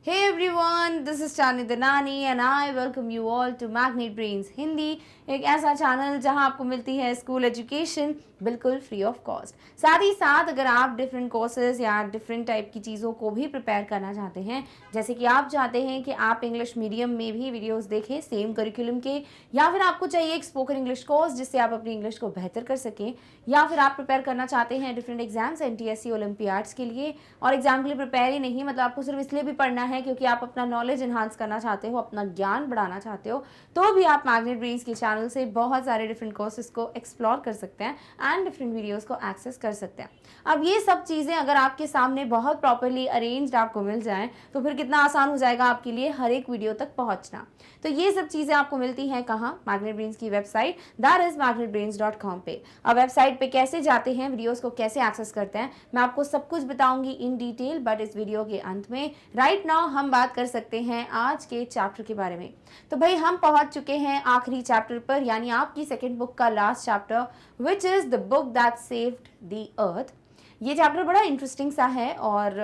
Hey everyone, this is Chani Danani and I welcome you all to Magnet Brains Hindi, एक ऐसा channel जहां आपको मिलती है स्कूल एजुकेशन बिल्कुल फ्री ऑफ कॉस्ट। साथ ही साथ अगर आप डिफरेंट कोर्सेज या डिफरेंट टाइप की चीज़ों को भी प्रिपेयर करना चाहते हैं, जैसे कि आप चाहते हैं कि आप इंग्लिश मीडियम में भी वीडियोस देखें सेम करिकुलम के, या फिर आपको चाहिए एक स्पोकन इंग्लिश कोर्स जिससे आप अपनी इंग्लिश को बेहतर कर सकें, या फिर आप प्रिपेयर करना चाहते हैं डिफरेंट एग्जाम्स NTSC ओलंपियाड्स के लिए, और एग्जाम के लिए प्रिपेयर ही नहीं, मतलब आपको सिर्फ इसलिए भी पढ़ना है क्योंकि आप अपना नॉलेज इन्हांस करना चाहते हो, अपना ज्ञान बढ़ाना चाहते हो, तो भी आप मैग्नेट ब्रेन्स के चैनल से बहुत सारे डिफरेंट कोर्सेज को एक्सप्लोर कर सकते हैं एंड डिफरेंट वीडियोस को एक्सेस कर सकते हैं। अब ये सब चीज़ें अगर आपके सामने बहुत प्रॉपरली अरेंज्ड आपको मिल जाएं तो फिर कितना आसान हो जाएगा आपके लिए हर एक वीडियो तक पहुंचना। तो ये सब चीज़ें आपको मिलती हैं कहाँ? मैग्नेट ब्रेन्स की वेबसाइट दैट इज magnetbrains.com पे। अब वेबसाइट पे कैसे जाते हैं, वीडियोस को कैसे एक्सेस करते हैं, मैं आपको सब कुछ बताऊंगी इन डिटेल, बट इस वीडियो के अंत में राइट नाउ हम बात कर सकते हैं आज के चैप्टर के बारे में। तो भाई हम पहुंच चुके हैं आखिरी चैप्टर पर, यानी आपकी सेकेंड बुक का last chapter, which is the book that saved the earth. ये चैप्टर बड़ा इंटरेस्टिंग सा है और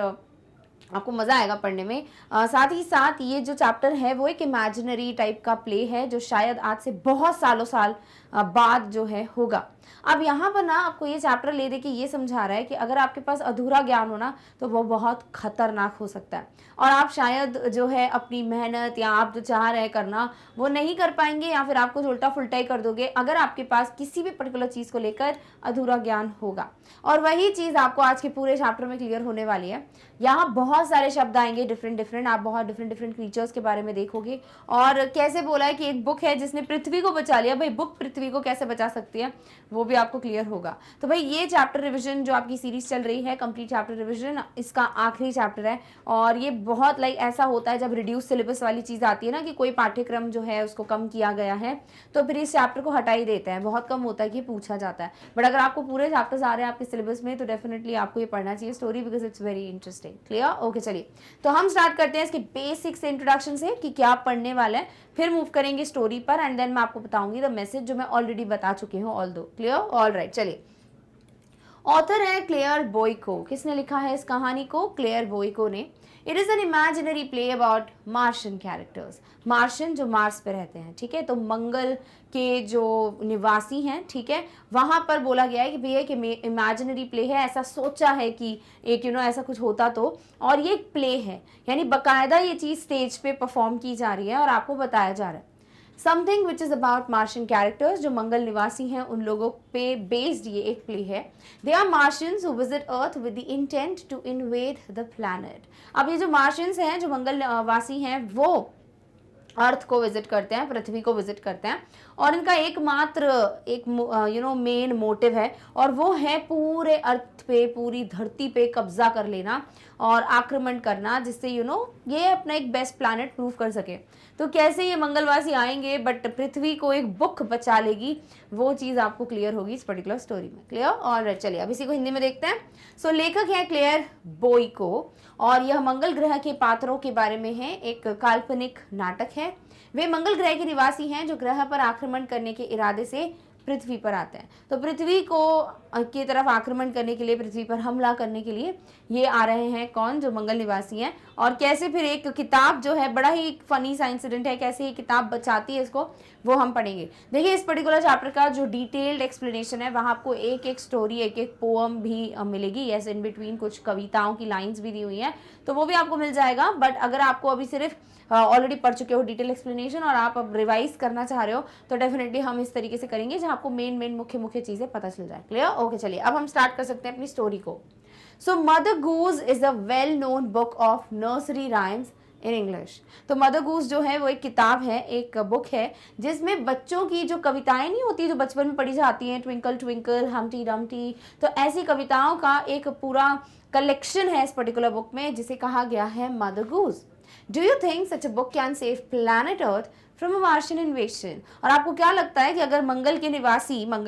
आपको मज़ा आएगा पढ़ने में। साथ ही साथ ये जो चैप्टर है वो एक इमेजिनरी टाइप का प्ले है जो शायद आज से बहुत सालों साल बाद जो है होगा। अब यहाँ पर ना आपको ये चैप्टर ले दे के ये समझा रहा है कि अगर आपके पास अधूरा ज्ञान हो ना तो वो बहुत खतरनाक हो सकता है, और आप शायद जो है अपनी मेहनत या आप जो चाह रहे हैं करना वो नहीं कर पाएंगे, या फिर आप कुछ उल्टा फुल्टा ही कर दोगे अगर आपके पास किसी भी पर्टिकुलर चीज़ को लेकर अधूरा ज्ञान होगा। और वही चीज़ आपको आज के पूरे चैप्टर में क्लियर होने वाली है। यहाँ बहुत सारे शब्द आएंगे डिफरेंट, आप बहुत डिफरेंट क्रीचर्स के बारे में देखोगे, और कैसे बोला है कि एक बुक है जिसने पृथ्वी को बचा लिया, भाई बुक पृथ्वी को कैसे बचा सकती है वो भी आपको क्लियर होगा। तो भाई ये चैप्टर रिवीजन जो आपकी सीरीज चल रही है, कंप्लीट चैप्टर रिवीजन, इसका आखिरी चैप्टर है। और ये बहुत लाइक ऐसा होता है जब रिड्यूस सिलेबस वाली चीज़ आती है ना, कि कोई पाठ्यक्रम जो है उसको कम किया गया है तो फिर इस चैप्टर को हटा ही देते हैं, बहुत कम होता है कि पूछा जाता है। बट अगर आपको पूरे चैप्टर्स आ रहे हैं आपके सिलेबस में तो डेफिनेटली आपको ये पढ़ना चाहिए story, because it's very interesting. Clear? Okay, चलिए तो हम स्टार्ट करते हैं इसके बेसिक से इंट्रोडक्शन से कि क्या पढ़ने वाले हैं, फिर मूव करेंगे स्टोरी पर, एंड देन मैं आपको बताऊंगी द मैसेज जो मैं ऑलरेडी बता चुकी हूँ ऑल दो। क्लियर? ऑल राइट, चलिए। ऑथर है क्लेयर बोइको। किसने लिखा है इस कहानी को? क्लेयर बोइको ने। It is an imaginary play about Martian characters. Martian जो मार्स पे रहते हैं, ठीक है, तो मंगल के जो निवासी हैं, ठीक है, वहाँ पर बोला गया है कि भैया कि इमेजिनरी प्ले है, ऐसा सोचा है कि एक ऐसा कुछ होता तो, और ये एक प्ले है, यानी बाकायदा ये चीज़ स्टेज पे परफॉर्म की जा रही है और आपको बताया जा रहा है। Something which is about Martian characters, जो मंगल निवासी हैं उन लोगों पे बेस्ड ये एक प्ले है। They are Martians who visit Earth with the intent to invade the planet. अब ये जो मार्शियंस हैं, जो मंगल वासी हैं, वो अर्थ को विजिट करते हैं, पृथ्वी को विजिट करते हैं, और इनका एकमात्र एक मेन मोटिव है, और वो है पूरे अर्थ पे, पूरी धरती पे कब्जा कर लेना और आक्रमण करना, जिससे ये अपना एक बेस्ट प्लैनेट प्रूव कर सके। तो कैसे ये मंगलवासी आएंगे बट पृथ्वी को एक बुक बचा लेगी, वो चीज़ आपको क्लियर होगी इस पर्टिकुलर स्टोरी में। क्लियर? और चलिए अब इसी को हिंदी में देखते हैं। सो लेखक है क्लेयर बोइको, और यह मंगल ग्रह के पात्रों के बारे में है, एक काल्पनिक नाटक है। वे मंगल ग्रह के निवासी हैं जो ग्रह पर आक्रमण करने के इरादे से पृथ्वी पर आते हैं। तो पृथ्वी को की तरफ आक्रमण करने के लिए, पृथ्वी पर हमला करने के लिए ये आ रहे हैं। कौन? जो मंगल निवासी हैं। और कैसे फिर एक किताब जो है, बड़ा ही फनी सा इंसिडेंट है, कैसे ये किताब बचाती है इसको, वो हम पढ़ेंगे। देखिए इस पर्टिकुलर चैप्टर का जो डिटेल्ड एक्सप्लेनेशन है वहाँ आपको एक एक स्टोरी, एक एक पोअम भी मिलेगी। यस, इन बिटवीन कुछ कविताओं की लाइन्स भी दी हुई हैं, तो वो भी आपको मिल जाएगा। बट अगर आपको अभी सिर्फ ऑलरेडी पढ़ चुके हो डिटेल एक्सप्लेनेशन और आप अब रिवाइज करना चाह रहे हो तो डेफिनेटली हम इस तरीके से करेंगे जहाँ आपको मेन मुख्य चीज़ें पता चल जाए। क्लियर? ओके, चलिए अब हम स्टार्ट कर सकते हैं अपनी स्टोरी को। So Mother Goose is a well known book of nursery rhymes in English. तो मदर गूज जो है वो एक किताब है, एक बुक है जिसमें बच्चों की जो कविताएं नहीं होती जो बचपन में पढ़ी जाती हैं, ट्विंकल ट्विंकल, हमटी डमटी, तो ऐसी कविताओं का एक पूरा कलेक्शन है इस पर्टिकुलर बुक में, जिसे कहा गया है mother goose. Do you think such a book can save planet earth from a Martian इन्वेशन? और आपको क्या लगता है कि अगर मंगल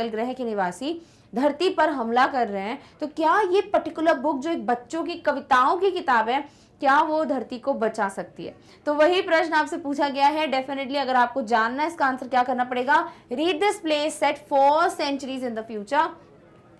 ग्रह के निवासी धरती पर हमला कर रहे हैं तो क्या ये पर्टिकुलर बुक जो एक बच्चों की कविताओं की किताब है, क्या वो धरती को बचा सकती है? तो वही प्रश्न आपसे पूछा गया है। डेफिनेटली अगर आपको जानना है इसका आंसर क्या करना पड़ेगा, read this play set 4 centuries in the future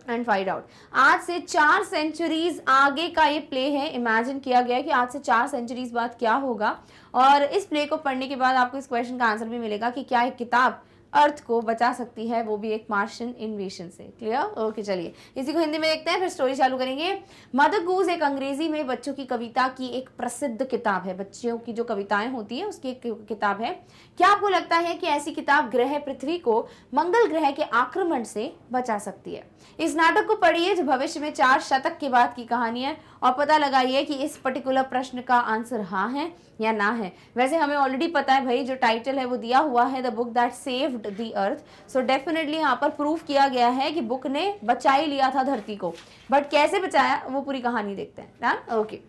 and find out. आज से 4 सेंचुरीज आगे का ये प्ले है, इमेजिन किया गया है कि आज से 4 सेंचुरीज बाद क्या होगा, और इस प्ले को पढ़ने के बाद आपको इस क्वेश्चन का आंसर भी मिलेगा कि क्या एक किताब अर्थ को बचा सकती है, वो भी एक मार्शियन इन्वेशन से। क्लियर? ओके, चलिए इसी को हिंदी में देखते हैं, फिर स्टोरी चालू करेंगे। मदर गूज एक अंग्रेजी में बच्चों की कविता की एक प्रसिद्ध किताब है, बच्चों की जो कविताएं होती है उसकी एक किताब है। क्या आपको लगता है कि ऐसी किताब ग्रह पृथ्वी को मंगल ग्रह के आक्रमण से बचा सकती है? इस नाटक को पढ़िए जो भविष्य में 4 शतक के बाद की कहानी है, और पता लगाइए कि इस पर्टिकुलर प्रश्न का आंसर हाँ है या ना है। वैसे हमें ऑलरेडी पता है भाई, जो टाइटल है वो दिया हुआ है the book that saved the earth, so definitely यहाँ पर प्रूफ किया गया है कि बुक ने बचा ही लिया था धरती को, बट कैसे बचाया वो पूरी कहानी देखते हैं ना। ओके,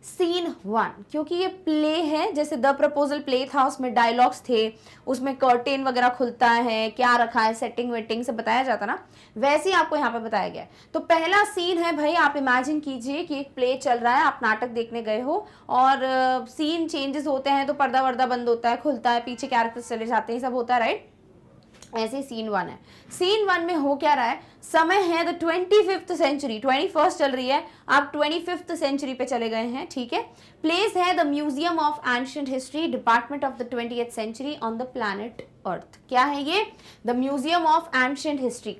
सीन 1, क्योंकि ये प्ले है, जैसे द प्रपोजल प्ले था उसमें डायलॉग्स थे, उसमें कर्टेन वगैरह खुलता है, क्या रखा है, सेटिंग वेटिंग से बताया जाता ना, वैसे ही आपको यहाँ पे बताया गया है। तो पहला सीन है भाई, आप इमेजिन कीजिए कि एक प्ले चल रहा है, आप नाटक देखने गए हो और सीन चेंजेस होते हैं, तो पर्दा वर्दा बंद होता है, खुलता है, पीछे कैरेक्टर्स चले जाते हैं, सब होता है, राइट? ऐसे सीन 1 है। सीन 1 में हो क्या रहा है, समय है द 25th सेंचुरी, 21st चल रही है, आप 25th सेंचुरी पे चले गए हैं, ठीक है। प्लेस है the museum of ancient history, department of the 20th century on the planet earth. क्या है ये? The museum of ancient history,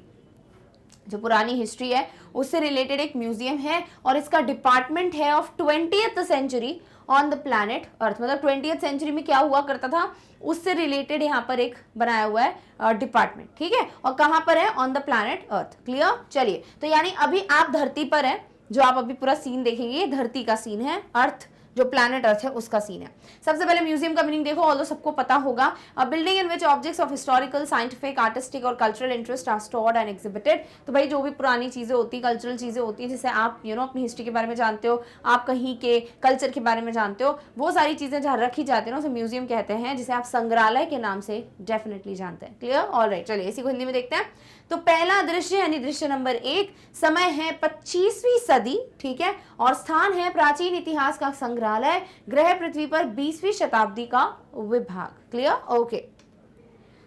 जो पुरानी हिस्ट्री है उससे रिलेटेड एक म्यूजियम है, और इसका डिपार्टमेंट है of 20th century on the planet earth. मतलब 20th सेंचुरी में क्या हुआ करता था उससे रिलेटेड यहाँ पर एक बनाया हुआ है डिपार्टमेंट, ठीक है। और कहाँ पर है? On the planet earth. Clear? चलिए, तो यानी अभी आप धरती पर हैं, जो आप अभी पूरा सीन देखेंगे ये धरती का सीन है, अर्थ जो प्लैनेट अर्थ है उसका सीन है। सबसे पहले म्यूजियम का मीनिंग देखो, ऑल्दो सबको पता होगा, a building in which objects of historical, scientific, artistic और cultural interest are stored and exhibited. तो भाई जो भी पुरानी चीजें होती है, कल्चरल चीजें होती है, जिससे आप अपनी हिस्ट्री के बारे में जानते हो, आप कहीं के कल्चर के बारे में जानते हो, वो सारी चीजें जहाँ रखी जाती है ना उसे म्यूजियम कहते हैं, जिसे आप संग्रहालय के नाम से डेफिनेटली जानते हैं। क्लियर? ऑलराइट, चलिए इसी को हिंदी में देखते हैं। तो पहला दृश्य यानी दृश्य नंबर 1, समय है 25वीं सदी, ठीक है, और स्थान है प्राचीन इतिहास का संग्रहालय, ग्रह पृथ्वी पर 20वीं शताब्दी का विभाग। Clear? Okay.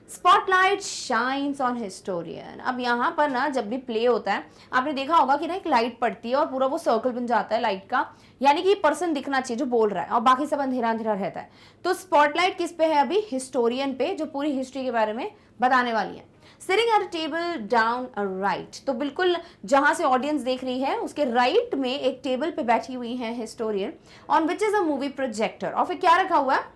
Spotlight shines on historian. अब यहाँ पर ना जब भी प्ले होता है आपने देखा होगा कि ना एक लाइट पड़ती है और पूरा वो सर्कल बन जाता है लाइट का, यानी कि पर्सन दिखना चाहिए जो बोल रहा है, और बाकी सब अंधेरा अंधेरा रहता है। तो स्पॉटलाइट किस पे है? अभी हिस्टोरियन पे, जो पूरी हिस्ट्री के बारे में बताने वाली है। Sitting at a table down a right, तो बिल्कुल जहां से ऑडियंस देख रही है उसके राइट में एक टेबल पे बैठी हुई है historian, on which is a movie projector. और फिर क्या रखा हुआ है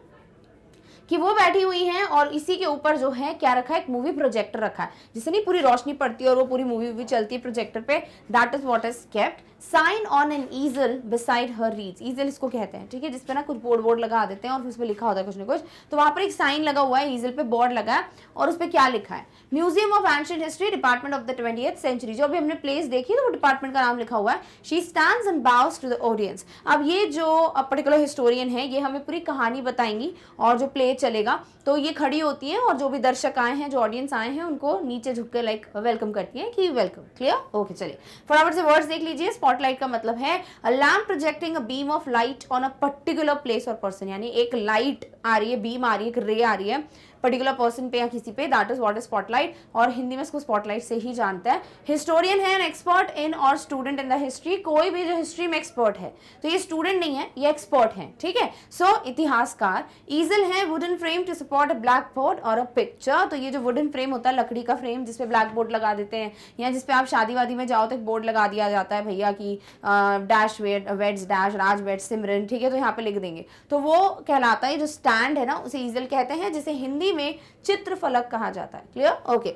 कि वो बैठी हुई हैं और इसी के ऊपर जो है क्या रखा है? एक मूवी प्रोजेक्टर रखा है, जिससे नहीं पूरी रोशनी पड़ती है और वो पूरी मूवी भी चलती है प्रोजेक्टर पे। That is what is kept. Sign on an easel beside her reads, easel इसको कहते हैं, ठीक है, जिसपे ना कुछ बोर्ड लगा देते हैं और उसमें लिखा होता है कुछ ना कुछ। तो वहां पर एक साइन लगा हुआ है, ईजल पे बोर्ड लगा है, और उस पर क्या लिखा है? Museum of ancient history, department of the 20th century. जो अभी हमने प्लेस देखी तो वो डिपार्टमेंट का नाम लिखा हुआ है। She stands and bows to the audience. अब ये जो पर्टिकुलर हिस्टोरियन है ये हमें पूरी कहानी बताएंगी, और जो प्ले चलेगा तो ये खड़ी होती है और जो भी दर्शक आए हैं, जो ऑडियंस आए हैं, उनको नीचे झुक के लाइक वेलकम करती है कि वेलकम। क्लियर? ओके, चलिए फटाफट से वर्ड्स देख लीजिए। स्पॉटलाइट का मतलब है अ lamp projecting a beam of light on a particular place और पर्सन, यानी एक लाइट आ रही है, बीम आ रही है, एक रे आ रही है पर्टिकुलर पर्सन पे या किसी पे, that is what is spotlight. और हिंदी में इसको स्पॉटलाइट से ही जानते हैं। हिस्टोरियन है एन एक्सपर्ट इन और स्टूडेंट इन द हिस्ट्री, कोई भी जो हिस्ट्री में एक्सपर्ट है, तो ये स्टूडेंट नहीं है, ये एक्सपर्ट है, ठीक है। सो इतिहासकार। ईजल है wooden frame to support a blackboard और अ पिक्चर। तो ये जो वुडन फ्रेम होता है, लकड़ी का फ्रेम जिसपे ब्लैक बोर्ड लगा देते हैं, या जिसपे आप शादी वादी में जाओ तो एक बोर्ड लगा दिया जाता है भैया की डैश वेड्स डैश राज वेड सिमरन, ठीक है, तो यहाँ पे लिख देंगे, तो वो कहलाता है जो स्टैंड है ना उसे ईजल कहते हैं, जिसे हिंदी में चित्रफलक कहा जाता है। क्लियर? ओके।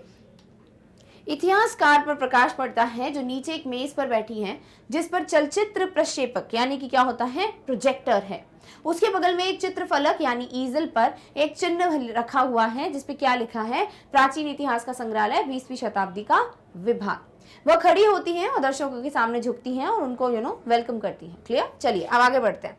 इतिहासकार पर प्रकाश पड़ता है जो नीचे एक मेज पर बैठी हैं, जिस पर चलचित्र प्रक्षेपक यानी कि क्या होता है? प्रोजेक्टर है। उसके बगल में एक चित्रफलक यानी ईजल पर एक चिन्ह रखा हुआ है, जिसपे क्या लिखा है? प्राचीन इतिहास का संग्रहालय, 20वीं शताब्दी का विभाग। वह खड़ी होती हैं और दर्शकों के सामने झुकती हैं और उनको वेलकम करती हैं। क्लियर? चलिए अब आगे बढ़ते हैं।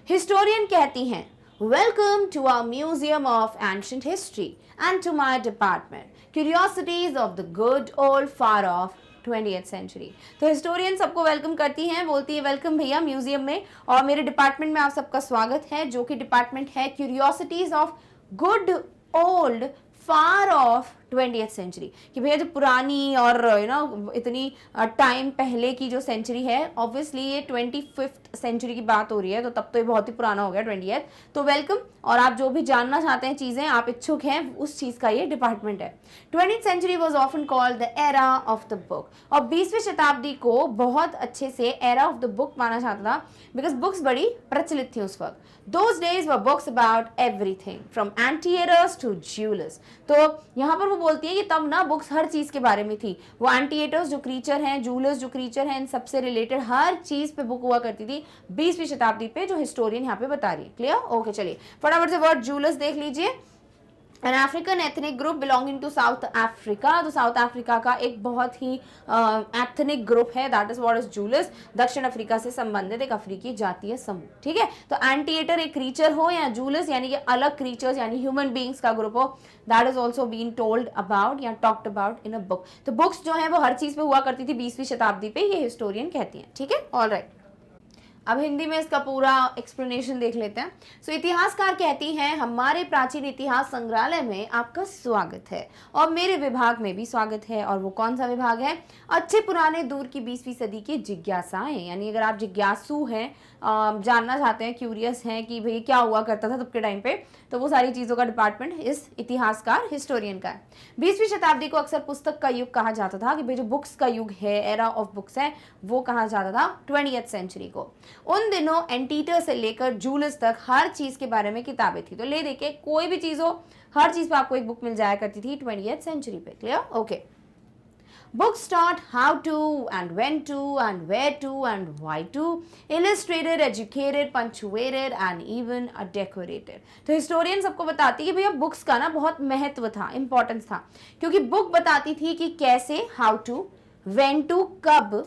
हिस्टोरियन कहती हैं, Welcome to our Museum of Ancient History and to my department, Curiosities of the Good Old Far Off 20th Century। तो हिस्टोरियन सबको वेलकम करती हैं, बोलती है वेलकम भैया म्यूजियम में, और मेरे डिपार्टमेंट में आप सबका स्वागत है, जो कि डिपार्टमेंट है curiosities of good old far off 20th century, कि भैया जो पुरानी और इतनी टाइम पहले की जो सेंचुरी है, ऑब्वियसली ये 25th सेंचुरी की बात हो रही है, तो तब तो ये बहुत ही पुराना हो गया 20th। तो वेलकम, और आप जो भी जानना चाहते हैं चीज़ें, आप इच्छुक हैं, उस चीज़ का ये डिपार्टमेंट है। 20th century was often called the era of the book, और 20वीं शताब्दी को बहुत अच्छे से एरा ऑफ द बुक माना जाता था, बिकॉज बुक्स बड़ी प्रचलित थी उस वक्त। Those days were books about everything from anteaters to jewelers। तो यहाँ पर वो बोलती है कि तब ना बुक्स हर चीज़ के बारे में थी। वो एंटीएटर्स जो क्रीचर हैं, जूलर्स जो क्रीचर हैं, इन सबसे रिलेटेड हर चीज़ पे बुक हुआ करती थी 20वीं शताब्दी पे, जो हिस्टोरियन यहाँ पे बता रही है। क्लियर? ओके, चलिए फटाफट से वर्ड जूलर्स देख लीजिए। An African ethnic group belonging to South Africa. तो साउथ अफ्रीका का एक बहुत ही एथनिक ग्रुप है, that is what is Zulus. दक्षिण अफ्रीका से संबंधित एक अफ्रीकी जातीय समूह। ठीक है, तो एंटीएटर एक क्रीचर हो या जूलर्स यानी कि अलग क्रीचर्स यानी ह्यूमन बींग्स का ग्रुप हो, that is also been told about या talked about in a book. तो बुक्स जो है वो हर चीज पे हुआ करती थी 20वीं शताब्दी पे, ये हिस्टोरियन कहती हैं। ठीक है, ऑल राइट। अब हिंदी में इसका पूरा एक्सप्लेनेशन देख लेते हैं। सो इतिहासकार कहती हैं, हमारे प्राचीन इतिहास संग्रहालय में आपका स्वागत है, और मेरे विभाग में भी स्वागत है। और वो कौन सा विभाग है? अच्छे पुराने दूर की 20वीं सदी की जिज्ञासाएं, यानी अगर आप जिज्ञासु हैं, जानना चाहते हैं, क्यूरियस हैं कि भाई क्या हुआ करता था तब के टाइम पे, तो वो सारी चीज़ों का डिपार्टमेंट इस इतिहासकार हिस्टोरियन का है। 20वीं शताब्दी को अक्सर पुस्तक का युग कहा जाता था, कि भाई जो बुक्स का युग है, एरा ऑफ बुक्स है, वो कहा जाता था 20th सेंचुरी को। उन दिनों एंटीटर से लेकर जूलर्स तक हर चीज़ के बारे में किताबें थी। तो ले देखिए, कोई भी चीज़ हो, हर चीज़ पे आपको एक बुक मिल जाया करती थी 20th सेंचुरी पे। Clear? Okay. Books taught how to and when to and where to and why to, illustrated, educated, punctuated and even decorated। तो हिस्टोरियन सबको बताती है कि भैया बुक्स का ना बहुत महत्व था, इंपॉर्टेंस था, क्योंकि बुक बताती थी कि कैसे, हाउ टू, व्हेन टू कब,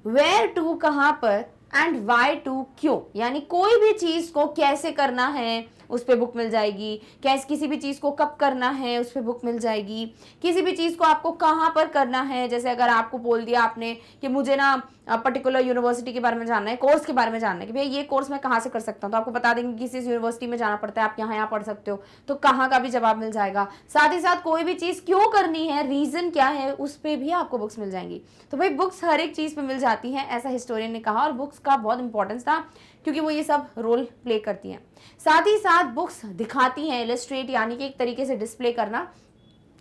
वेयर टू कहाँ पर, एंड वाई टू क्यों, यानी कोई भी चीज़ को कैसे करना है उस पर बुक मिल जाएगी, कैसे किसी भी चीज़ को कब करना है उस पर बुक मिल जाएगी, किसी भी चीज़ को आपको कहाँ पर करना है। जैसे अगर आपको बोल दिया आपने कि मुझे ना पर्टिकुलर यूनिवर्सिटी के बारे में जानना है, कोर्स के बारे में जानना है कि भैया ये कोर्स मैं कहाँ से कर सकता हूँ, तो आपको बता देंगे किस यूनिवर्सिटी में जाना पड़ता है, आप यहाँ पढ़ सकते हो, तो कहाँ का भी जवाब मिल जाएगा। साथ ही साथ कोई भी चीज़ क्यों करनी है, रीज़न क्या है, उस पर भी आपको बुक्स मिल जाएंगी। तो भाई बुक्स हर एक चीज़ पर मिल जाती हैं, ऐसा हिस्टोरियन ने कहा, और बुक्स का बहुत इंपॉर्टेंस था क्योंकि वो ये सब रोल प्ले करती हैं। साथ ही साथ बुक्स दिखाती हैं, इलस्ट्रेट यानी कि एक तरीके से डिस्प्ले करना,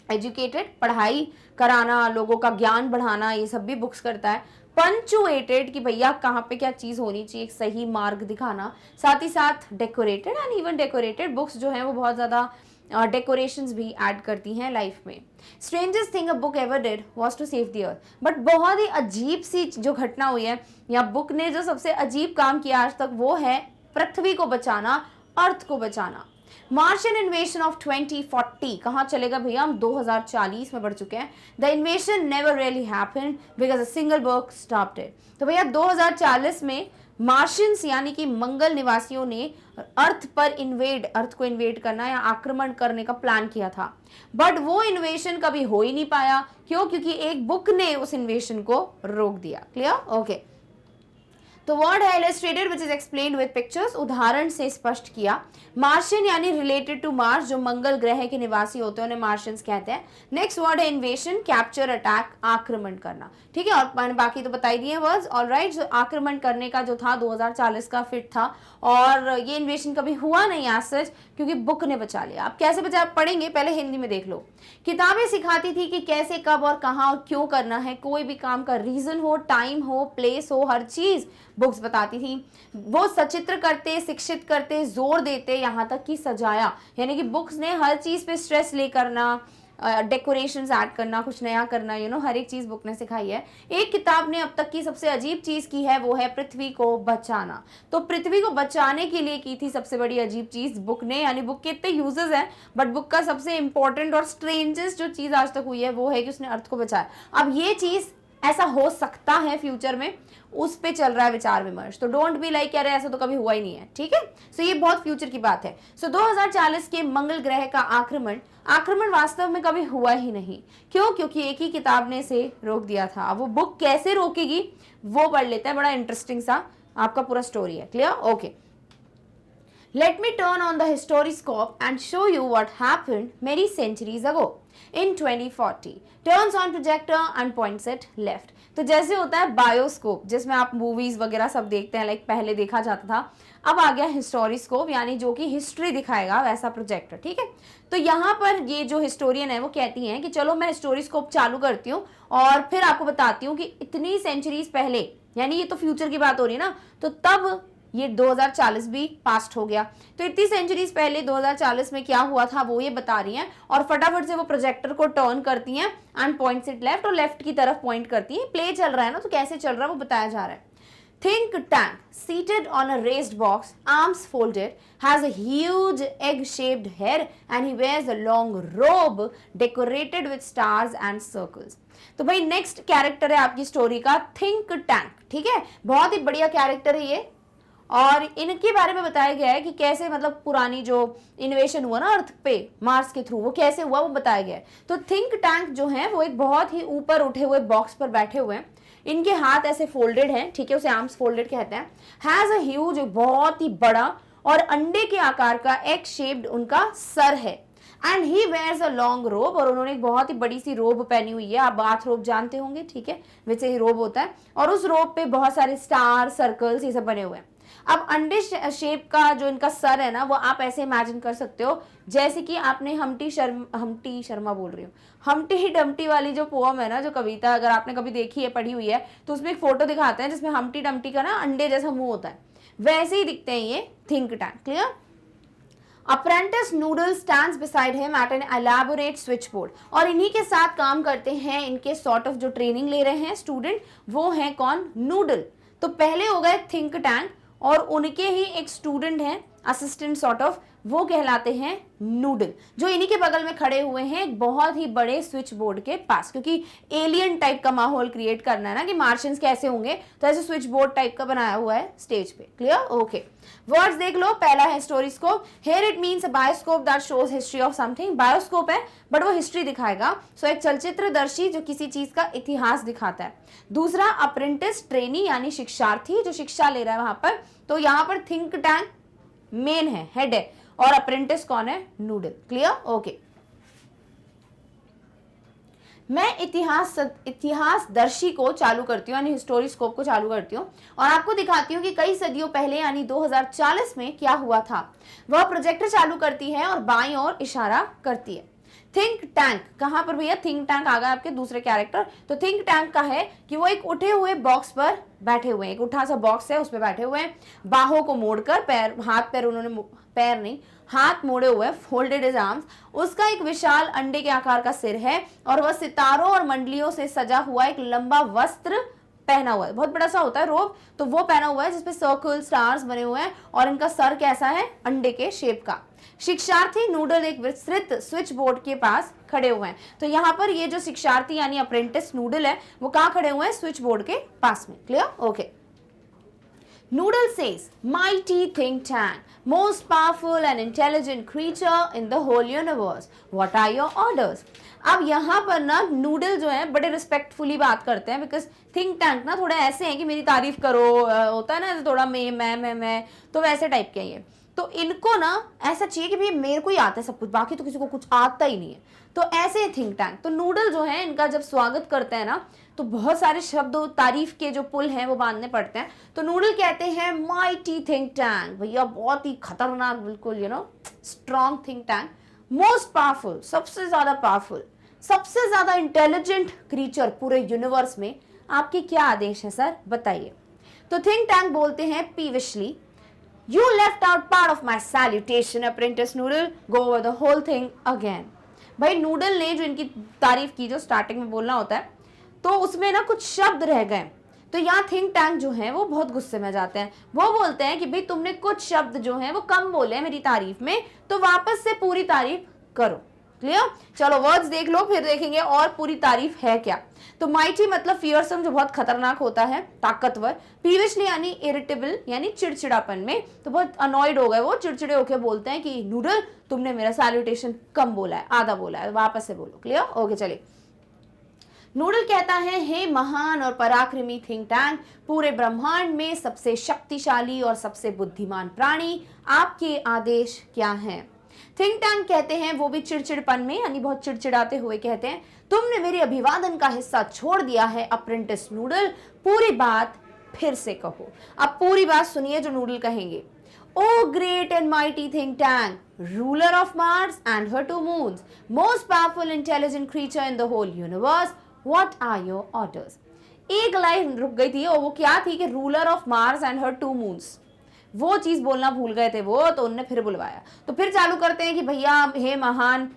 एजुकेटेड पढ़ाई कराना, लोगों का ज्ञान बढ़ाना, ये सब भी बुक्स करता है। पंचुएटेड कि भैया कहाँ पे क्या चीज़ होनी चाहिए, एक सही मार्ग दिखाना। साथ ही साथ decorated and even decorated, books जो हैं वो बहुत ज़्यादा डेकोरेशंस भी ऐड करती हैं लाइफ में। Strangest thing a book ever did was to save the earth, but बहुत ही अजीब सी जो घटना हुई है, या बुक ने जो सबसे अजीब काम किया आज तक, वो है पृथ्वी को बचाना, अर्थ को बचाना। मार्शियन इन्वेशन ऑफ 2040, कहाँ चलेगा भैया, हम 2040 में बढ़ चुके हैं। The इन्वेशन never really happened because a single book stopped it. तो भैया 2040 में मार्शियंस यानी कि मंगल निवासियों ने अर्थ को इन्वेड करना या आक्रमण करने का प्लान किया था, बट वो इन्वेशन कभी हो ही नहीं पाया। क्यों? क्योंकि एक बुक ने उस इन्वेशन को रोक दिया। क्लियर? ओके। तो वर्ड है illustrated which is explained with pictures, उदाहरण से स्पष्ट किया। मार्शियन यानी रिलेटेड टू मार्स, जो मंगल ग्रह के निवासी होते हैं उन्हें मार्शियंस कहते हैं। नेक्स्ट वर्ड है इन्वेशन, कैप्चर, अटैक, आक्रमण करना। ठीक है, और मैंने बाकी तो बता ही दिए वर्ड्स। ऑलराइट, जो आक्रमण करने का जो था 2040 का फिट था, और ये इन्वेशन कभी हुआ नहीं एज सच, क्योंकि बुक ने बचा लिया। आप कैसे बचा पढ़ेंगे, पहले हिंदी में देख लो। किताबें सिखाती थी कि कैसे, कब और कहाँ और क्यों करना है, कोई भी काम का रीजन हो, टाइम हो, प्लेस हो, हर चीज बुक्स बताती थी। वो सचित्र करते, शिक्षित करते, जोर देते, यहाँ तक कि सजाया, यानी कि बुक्स ने हर चीज पे स्ट्रेस ले करना, डेकोरेशंस ऐड करना, कुछ नया करना, हर एक चीज बुक ने सिखाई है। एक किताब ने अब तक की सबसे अजीब चीज की है, वो है पृथ्वी को बचाना। तो पृथ्वी को बचाने के लिए की थी सबसे बड़ी अजीब चीज बुक ने, यानी बुक के इतने यूजेस हैं, बट बुक का सबसे इंपॉर्टेंट और स्ट्रेंजेस्ट जो चीज आज तक हुई है वो है कि उसने अर्थ को बचाया। अब ये चीज ऐसा हो सकता है फ्यूचर में, उस पे चल रहा है विचार विमर्श। तो डोंट बी लाइक यार ऐसा तो कभी हुआ ही नहीं है। ठीक है, सो ये बहुत फ्यूचर की बात है। सो 2040 के मंगल ग्रह का आक्रमण वास्तव में कभी हुआ ही नहीं। क्यों? क्योंकि एक ही किताब ने इसे रोक दिया था। अब वो बुक कैसे रोकेगी वो पढ़ लेते हैं, बड़ा इंटरेस्टिंग सा आपका पूरा स्टोरी है। Clear? Okay. Let me turn on the historiscope and show you what happened many centuries ago. in 2040, turns on projector and points it left. तो जैसे होता है बायोस्कोप जिसमें आप मूवीज वगैरह सब देखते हैं, लाइक पहले देखा जाता था, अब आ गया हिस्टोरिस्कोप यानी जो कि हिस्ट्री दिखाएगा वैसा प्रोजेक्टर, ठीक है। तो यहाँ पर ये जो हिस्टोरियन है वो कहती हैं कि चलो मैं हिस्टोरिस्कोप चालू करती हूँ और फिर आपको बताती हूँ कि इतनी सेंचुरीज पहले, यानी ये तो फ्यूचर की बात हो रही है ना, तो तब ये 2040 भी पास्ट हो गया, तो इतनी सेंचुरीज पहले 2040 में क्या हुआ था वो ये बता रही हैं। और फटाफट से वो प्रोजेक्टर को टर्न करती हैं एंड पॉइंट्स इट लेफ्ट, और लेफ्ट की तरफ पॉइंट करती हैं। प्ले चल रहा है ना, तो कैसे चल रहा है वो बताया जा रहा है। Think tank seated on a raised box, arms folded, has a huge egg-shaped head and he wears a long robe decorated with stars and circles. तो भाई नेक्स्ट कैरेक्टर है आपकी स्टोरी का थिंक टैंक, ठीक है। बहुत ही बढ़िया कैरेक्टर है ये, और इनके बारे में बताया गया है कि कैसे मतलब पुरानी जो इन्वेशन हुआ ना अर्थ पे मार्स के थ्रू, वो कैसे हुआ वो बताया गया है। तो थिंक टैंक जो है वो एक बहुत ही ऊपर उठे हुए बॉक्स पर बैठे हुए हैं, इनके हाथ ऐसे फोल्डेड हैं, ठीक है, उसे आर्म्स फोल्डेड कहते हैं। हैज अ ह्यूज, बहुत ही बड़ा और अंडे के आकार का एग शेप्ड उनका सर है। And he wears a long robe, और उन्होंने एक बहुत ही बड़ी सी रोब पहनी हुई है, आप बाथ रोब जानते होंगे, ठीक है, वैसे ही रोब होता है, और उस रोब पे बहुत सारे स्टार सर्कल्स ये सब बने हुए हैं। अब अंडे शेप का जो इनका सर है ना, वो आप ऐसे इमेजिन कर सकते हो जैसे कि आपने हम्टी शर्मा बोल रही हूँ, हम्टी डम्टी वाली जो पोम है ना, जो कविता अगर आपने कभी देखी है, पढ़ी हुई है, तो उसमें एक फोटो दिखाते हैं जिसमें हम्टी डम्टी का ना अंडे जैसा मुंह होता है, वैसे ही दिखते हैं ये think tank. Clear? Apprentice Noodle stands beside him at an elaborate switchboard, और इन्हीं के साथ काम करते हैं, इनके सॉर्ट ऑफ जो ट्रेनिंग ले रहे हैं स्टूडेंट, वो हैं कौन? नूडल। तो पहले हो गए थिंक टैंक, और उनके ही एक स्टूडेंट हैं असिस्टेंट सॉर्ट ऑफ, वो कहलाते हैं नूडल, जो इन्हीं के बगल में खड़े हुए हैं एक बहुत ही बड़े स्विच बोर्ड के पास, क्योंकि एलियन टाइप का माहौल क्रिएट करना है ना कि मार्शियंस कैसे होंगे, तो ऐसे स्विच बोर्ड टाइप का बनाया हुआ है स्टेज पे। क्लियर? ओके, वर्ड्स देख लो। पहला है historiscope, here it means a bioscope that shows history of something. Bioscope है बट वो हिस्ट्री दिखाएगा, सो एक चलचित्रदर्शी जो किसी चीज का इतिहास दिखाता है। दूसरा अप्रेंटिस, ट्रेनी यानी शिक्षार्थी जो शिक्षा ले रहा है वहां पर, तो यहाँ पर थिंक टैंक मेन है, हेड है, और अप्रेंटिस कौन है? नूडल। क्लियर? ओके, मैं इतिहासदर्शी को चालू करती हूँ यानी हिस्टोरिस्कोप को चालू करती हूँ और आपको दिखाती हूँ कि कई सदियों पहले यानी 2040 में क्या हुआ था। वह प्रोजेक्टर चालू करती है और बाईं ओर इशारा करती है। थिंक टैंक कहां पर भैया? थिंक टैंक आ गया आपके दूसरे कैरेक्टर। तो थिंक टैंक का है कि वो एक उठे हुए बॉक्स पर बैठे हुए हैं, एक उठा सा बॉक्स है उस पर बैठे हुए हैं, बाहों को मोड़कर, पैर हाथ पैर उन्होंने, पैर नहीं हाथ मोड़े हुए, फोल्डेड हिज आर्म्स। उसका एक विशाल अंडे के आकार का सिर है और वह सितारों और मंडलियों से सजा हुआ एक लंबा वस्त्र पहना हुआ है, बहुत बड़ा सा होता है रोब, तो वो पहना हुआ है जिसपे सर्कल स्टार्स बने हुए हैं और इनका सर कैसा है? अंडे के शेप का। शिक्षार्थी नूडल एक विस्तृत स्विच बोर्ड के पास खड़े हुए हैं। तो यहाँ पर ये जो शिक्षार्थी यानी अप्रेंटिस नूडल है वो कहाँ खड़े हुए हैं? स्विच बोर्ड के पास में। Clear? Okay. Noodle says, mighty think tank, most powerful and intelligent creature in the whole universe. What are your orders? अब यहाँ पर ना नूडल जो है बड़े रिस्पेक्टफुली बात करते हैं, बिकॉज थिंक टैंक ना थोड़ा ऐसे हैं कि मेरी तारीफ करो, होता है ना थोड़ा मैं, तो वैसे टाइप के ये। तो इनको ना ऐसा चाहिए कि भाई मेरे को ही आता है सब कुछ, बाकी तो किसी को कुछ आता ही नहीं है, तो ऐसे थिंक टैंक। तो नूडल जो है इनका जब स्वागत करते हैं ना तो बहुत सारे शब्द तारीफ के जो पुल हैं वो बांधने पड़ते हैं। तो नूडल कहते हैं माइटी थिंक टैंक, भैया बहुत ही खतरनाक, बिल्कुल strong think tank, most powerful, सबसे ज्यादा पावरफुल, सबसे ज्यादा इंटेलिजेंट क्रीचर पूरे यूनिवर्स में। आपके क्या आदेश है सर, बताइए। तो थिंक टैंक बोलते हैं peevishly, you left out part of my salutation apprentice Noodle, go over the whole thing again. भाई नूडल ने जो इनकी तारीफ की, जो स्टार्टिंग में बोलना होता है, तो उसमें ना कुछ शब्द रह गए। तो यहाँ थिंक टैंक जो है वो बहुत गुस्से में जाते हैं, वो बोलते हैं कि भाई तुमने कुछ शब्द जो हैं वो कम बोले मेरी तारीफ में, तो वापस से पूरी तारीफ करो। क्लियर? चलो वर्ड्स देख लो, फिर देखेंगे और पूरी तारीफ है क्या। तो माइटी मतलब फियरसम, जो बहुत खतरनाक होता है, ताकतवर। पीविशली यानी इरिटेबल यानी चिड़चिड़ापन में, तो बहुत अनॉयड हो गए वो, चिड़चिड़े होकर बोलते हैं कि नूडल तुमने मेरा सैल्यूटेशन कम बोला है, आधा बोला है, वापस से बोलो। क्लियर? ओके चलिए। नूडल कहता है, हे महान और पराक्रमी थिंक टैंक, पूरे ब्रह्मांड में सबसे शक्तिशाली और सबसे बुद्धिमान प्राणी, आपके आदेश क्या हैं? थिंक टैंक कहते हैं वो भी चिड़चिड़पन में, यानी बहुत चिड़चिड़ाते हुए कहते हैं, तुमने मेरे अभिवादन का हिस्सा छोड़ दिया है अप्रेंटिस नूडल, पूरी बात फिर से कहो। अब पूरी बात सुनिए जो नूडल कहेंगे। O great and mighty think tank, ruler of Mars and her two moons, most powerful intelligent creature in the whole universe, what are your orders. एक लाइन रुक गई थी और वो क्या थी कि ruler of Mars and her two moons, वो चीज बोलना भूल गए थे वो, तो उनने फिर बुलवाया। तो फिर चालू करते हैं कि भैया हे महान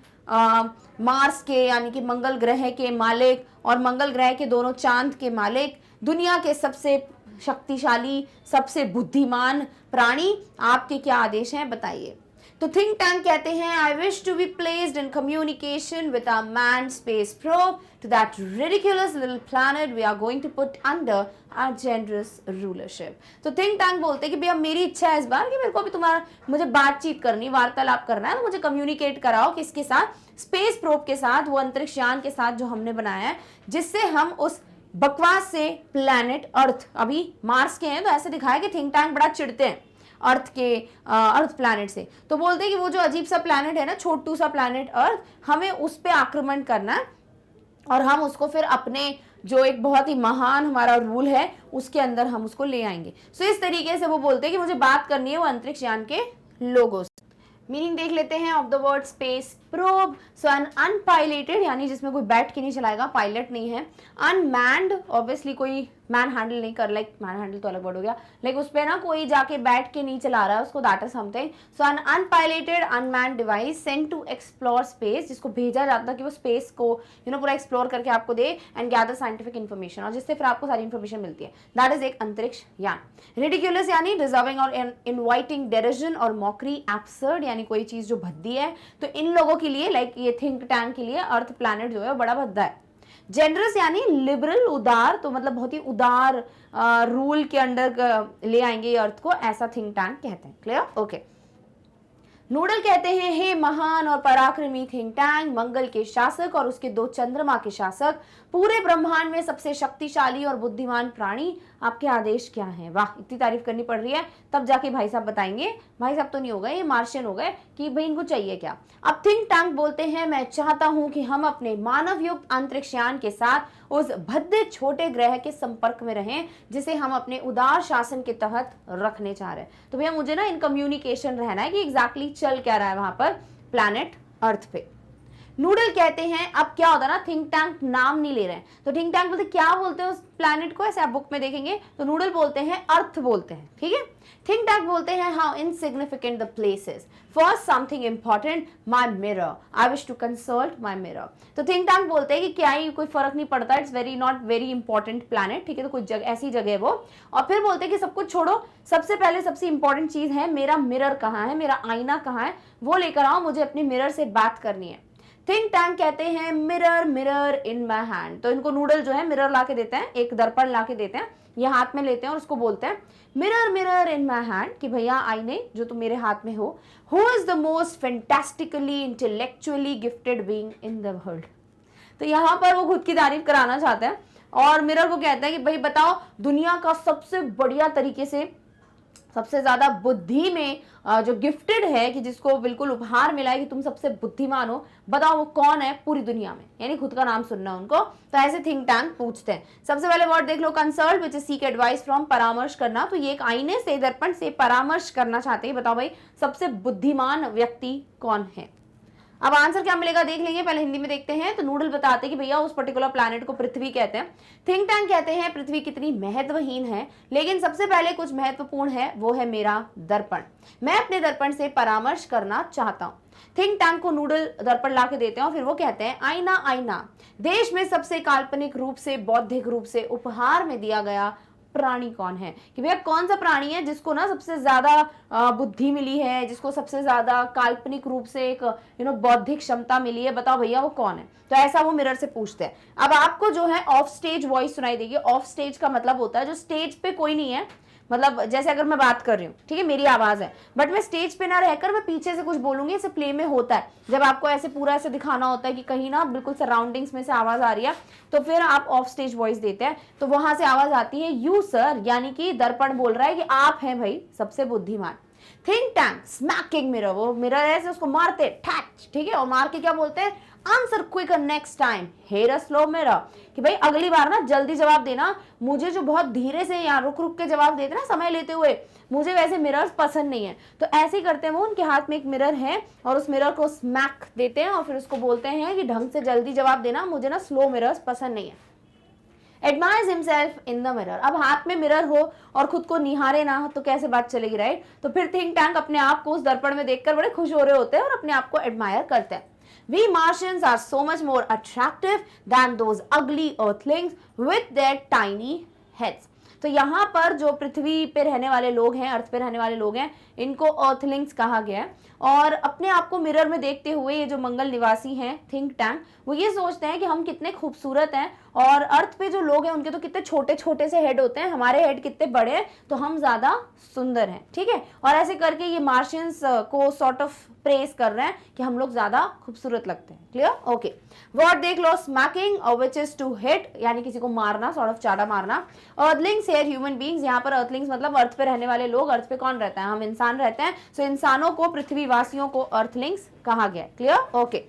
मार्स के यानी कि मंगल ग्रह के मालिक और मंगल ग्रह के दोनों चांद के मालिक, दुनिया के सबसे शक्तिशाली सबसे बुद्धिमान प्राणी, आपके क्या आदेश हैं बताइए। तो थिंक टैंक कहते हैं I wish to be placed in communication with a man space probe to that ridiculous little planet we are going to put under our generous rulership. तो थिंक टैंक बोलते हैं कि भैया मेरी इच्छा है इस बार कि मेरे को अभी मुझे बातचीत करनी, वार्तालाप करना है, तो मुझे कम्युनिकेट कराओ किसके साथ, स्पेस प्रोब के साथ, वो अंतरिक्ष यान के साथ जो हमने बनाया है, जिससे हम उस बकवास से प्लैनेट अर्थ, अभी मार्स के हैं तो ऐसे दिखाया कि थिंक टैंक बड़ा चिढ़ते हैं अर्थ प्लैनेट से, तो बोलते हैं कि वो जो अजीब सा प्लैनेट है ना, छोटू सा प्लैनेट अर्थ, हमें उस पे आक्रमण करना है और हम उसको फिर अपने जो एक बहुत ही महान हमारा रूल है उसके अंदर हम उसको ले आएंगे। सो इस तरीके से वो बोलते हैं कि मुझे बात करनी है वो अंतरिक्ष यान के लोगों से। मीनिंग देख लेते हैं of the word space probe. So un unpiloted यानी जिसमें कोई बैठ के नहीं चलाएगा, पायलट नहीं है। अनमैन्ड ऑब्वियसली कोई मैन हैंडल नहीं कर, लाइक मैन हैंडल तो अलग वर्ड हो गया, लाइक उस पर ना कोई जाके बैठ के नहीं चला रहा है उसको, that is something. So un unpiloted unmanned device sent to explore space, जिसको भेजा जाता है कि वो स्पेस को पूरा एक्सप्लोर करके आपको दे एंड गैदर साइंटिफिक इन्फॉर्मेशन, और जिससे फिर आपको सारी इन्फॉर्मेशन मिलती है, दैट इज एक अंतरिक्ष यान। रिडिकुलस यानी डिजर्विंग और इनवाइटिंग डेरिजन और मॉकरी, एब्सर्ड यानी कोई चीज जो भद्दी है, तो इन लोगों के लिए लाइक ये थिंक टैंक के लिए अर्थ प्लैनेट जो है बड़ा भद्दा है। जेनरस यानी लिबरल, उदार, तो मतलब बहुत ही उदार रूल के अंडर ले आएंगे ये अर्थ को, ऐसा थिंक टैंक कहते हैं। क्लियर? ओके। नूडल कहते हैं हे महान और पराक्रमी थिंक टैंक, मंगल के शासक और उसके दो चंद्रमा के शासक, पूरे ब्रह्मांड में सबसे शक्तिशाली और बुद्धिमान प्राणी, आपके आदेश क्या हैं। वाह, इतनी तारीफ करनी पड़ रही है, तब जाके भाई साहब बताएंगे, भाई साहब तो नहीं हो गए, ये मार्शियन हो गए कि भाई इनको चाहिए क्या। अब थिंक टैंक बोलते हैं मैं चाहता हूं कि हम अपने मानव युक्त अंतरिक्षयान के साथ उस भद्दे छोटे ग्रह के संपर्क में रहें जिसे हम अपने उदार शासन के तहत रखने चाह रहे हैं। तो भैया मुझे ना इन कम्युनिकेशन रहना है कि एग्जैक्टली चल क्या रहा है वहां पर प्लैनेट अर्थ पे। नूडल कहते हैं अब क्या होता है ना, थिंक टैंक नाम नहीं ले रहे हैं, तो थिंक टैंक बोलते क्या बोलते हैं उस प्लैनेट को, ऐसे आप बुक में देखेंगे तो नूडल बोलते हैं अर्थ बोलते हैं, ठीक है। थिंक टैंक बोलते हैं how insignificant the places, first something important, my mirror, I wish to consult my mirror. तो थिंक टैंक बोलते हैं कि क्या ही कोई फर्क नहीं पड़ता, it's very not very important planet, ठीक है, तो कुछ जगह ऐसी जगह है वो। और फिर बोलते हैं कि सब कुछ छोड़ो, सबसे पहले सबसे इंपॉर्टेंट चीज है मेरा मिरर कहाँ है, मेरा आईना कहाँ है, वो लेकर आओ, मुझे अपने मिरर से बात करनी है। थिंक टैंक कहते हैं mirror mirror in my hand, तो इनको नूडल जो है मिरर ला के देते हैं, एक दर्पण ला के देते हैं, ये हाथ में लेते हैं और उसको बोलते हैं mirror mirror in my hand, कि भैया आईने जो तुम मेरे हाथ में हो, who is the most fantastically intellectually gifted being in the world. तो यहाँ पर वो खुद की तारीफ कराना चाहते हैं और मिरर को कहता है कि भाई बताओ दुनिया का सबसे बढ़िया तरीके से, सबसे ज्यादा बुद्धि में जो गिफ्टेड है, कि जिसको बिल्कुल उपहार मिला है कि तुम सबसे बुद्धिमान हो, बताओ वो कौन है पूरी दुनिया में, यानी खुद का नाम सुनना उनको। तो ऐसे थिंक टैंक पूछते हैं। सबसे पहले वर्ड देख लो consult, which is seek advice from, परामर्श करना, तो ये एक आईने से दर्पण से परामर्श करना चाहते हैं, बताओ भाई सबसे बुद्धिमान व्यक्ति कौन है। अब आंसर क्या मिलेगा देख लेंगे, पहले हिंदी में देखते हैं। तो नूडल बताते हैं कि भैया उस पर्टिकुलर प्लैनेट को पृथ्वी कहते हैं। थिंक टैंक कहते हैं पृथ्वी कितनी महत्वहीन है, लेकिन सबसे पहले कुछ महत्वपूर्ण है, वो है मेरा दर्पण, मैं अपने दर्पण से परामर्श करना चाहता हूँ। थिंक टैंक को नूडल दर्पण ला के देते हैं और फिर वो कहते हैं आईना आईना, देश में सबसे काल्पनिक रूप से बौद्धिक रूप से उपहार में दिया गया प्राणी कौन है, कि भैया कौन सा प्राणी है जिसको ना सबसे ज्यादा बुद्धि मिली है, जिसको सबसे ज्यादा काल्पनिक रूप से एक बौद्धिक क्षमता मिली है, बताओ भैया वो कौन है। तो ऐसा वो मिरर से पूछते हैं। अब आपको जो है ऑफ स्टेज वॉइस सुनाई देगी। ऑफ स्टेज का मतलब होता है जो स्टेज पे कोई नहीं है, मतलब जैसे अगर मैं बात कर रही हूँ, ठीक है, मेरी आवाज है, बट मैं स्टेज पे ना रहकर मैं पीछे से कुछ बोलूंगी, ऐसे प्ले में होता है जब आपको ऐसे पूरा ऐसे दिखाना होता है कि कहीं ना बिल्कुल सराउंडिंग्स में से आवाज आ रही है, तो फिर आप ऑफ स्टेज वॉइस देते हैं, तो वहां से आवाज आती है यू सर, यानी कि दर्पण बोल रहा है कि आप हैं भाई सबसे बुद्धिमान। थिंक टैंक स्मैकिंग मिरर, वो मिरर है उसको मारते ठैच, ठीक है, और मार के क्या बोलते हैं, answer quicker next time, here a slow mirror, कि भाई अगली बार ना जल्दी जवाब देना, मुझे जो बहुत धीरे से या रुक रुक के जवाब देते ना समय लेते हुए, मुझे वैसे मिरर्स पसंद नहीं है। तो ऐसे ही करते हैं वो, उनके हाथ में एक मिरर है और उस मिरर को स्मैक देते हैं और फिर उसको बोलते हैं कि ढंग से जल्दी जवाब देना, मुझे ना स्लो मिरर्स पसंद नहीं है। Admires himself in the mirror, अब हाथ में मिरर हो और खुद को निहारे ना तो कैसे बात चलेगी, राइट। तो फिर थिंक टैंक अपने आप को उस दर्पण में देखकर बड़े खुश हो रहे होते हैं और अपने आप को एडमायर करते हैं। We Martians are so much more attractive than those ugly earthlings with their tiny heads. तो यहाँ पर जो पृथ्वी पे रहने वाले लोग हैं, अर्थ पे रहने वाले लोग हैं, इनको अर्थलिंग्स कहा गया है। और अपने आप को मिरर में देखते हुए ये जो मंगल निवासी हैं थिंक टैंक, वो ये सोचते हैं कि हम कितने खूबसूरत हैं और अर्थ पे जो लोग हैं उनके तो कितने छोटे छोटे से हेड होते हैं, हमारे हेड कितने बड़े हैं, तो हम ज्यादा सुंदर हैं, ठीक है। और ऐसे करके ये मार्शियंस को सॉर्ट ऑफ प्रेस कर रहे हैं कि हम लोग ज्यादा खूबसूरत लगते हैं। Clear, okay. वर्ड देख लो, smacking which is to hit, यानी किसी को मारना, सॉर्ट ऑफ चाटा मारना। अर्थलिंग्स हियर ह्यूमन बीइंग्स, यहाँ पर अर्थलिंग्स मतलब अर्थ पे रहने वाले लोग। अर्थ पे कौन रहता है, हम इंसान रहते हैं, सो इंसानों को, पृथ्वीवासियों को अर्थलिंग्स कहा गया। Clear, okay.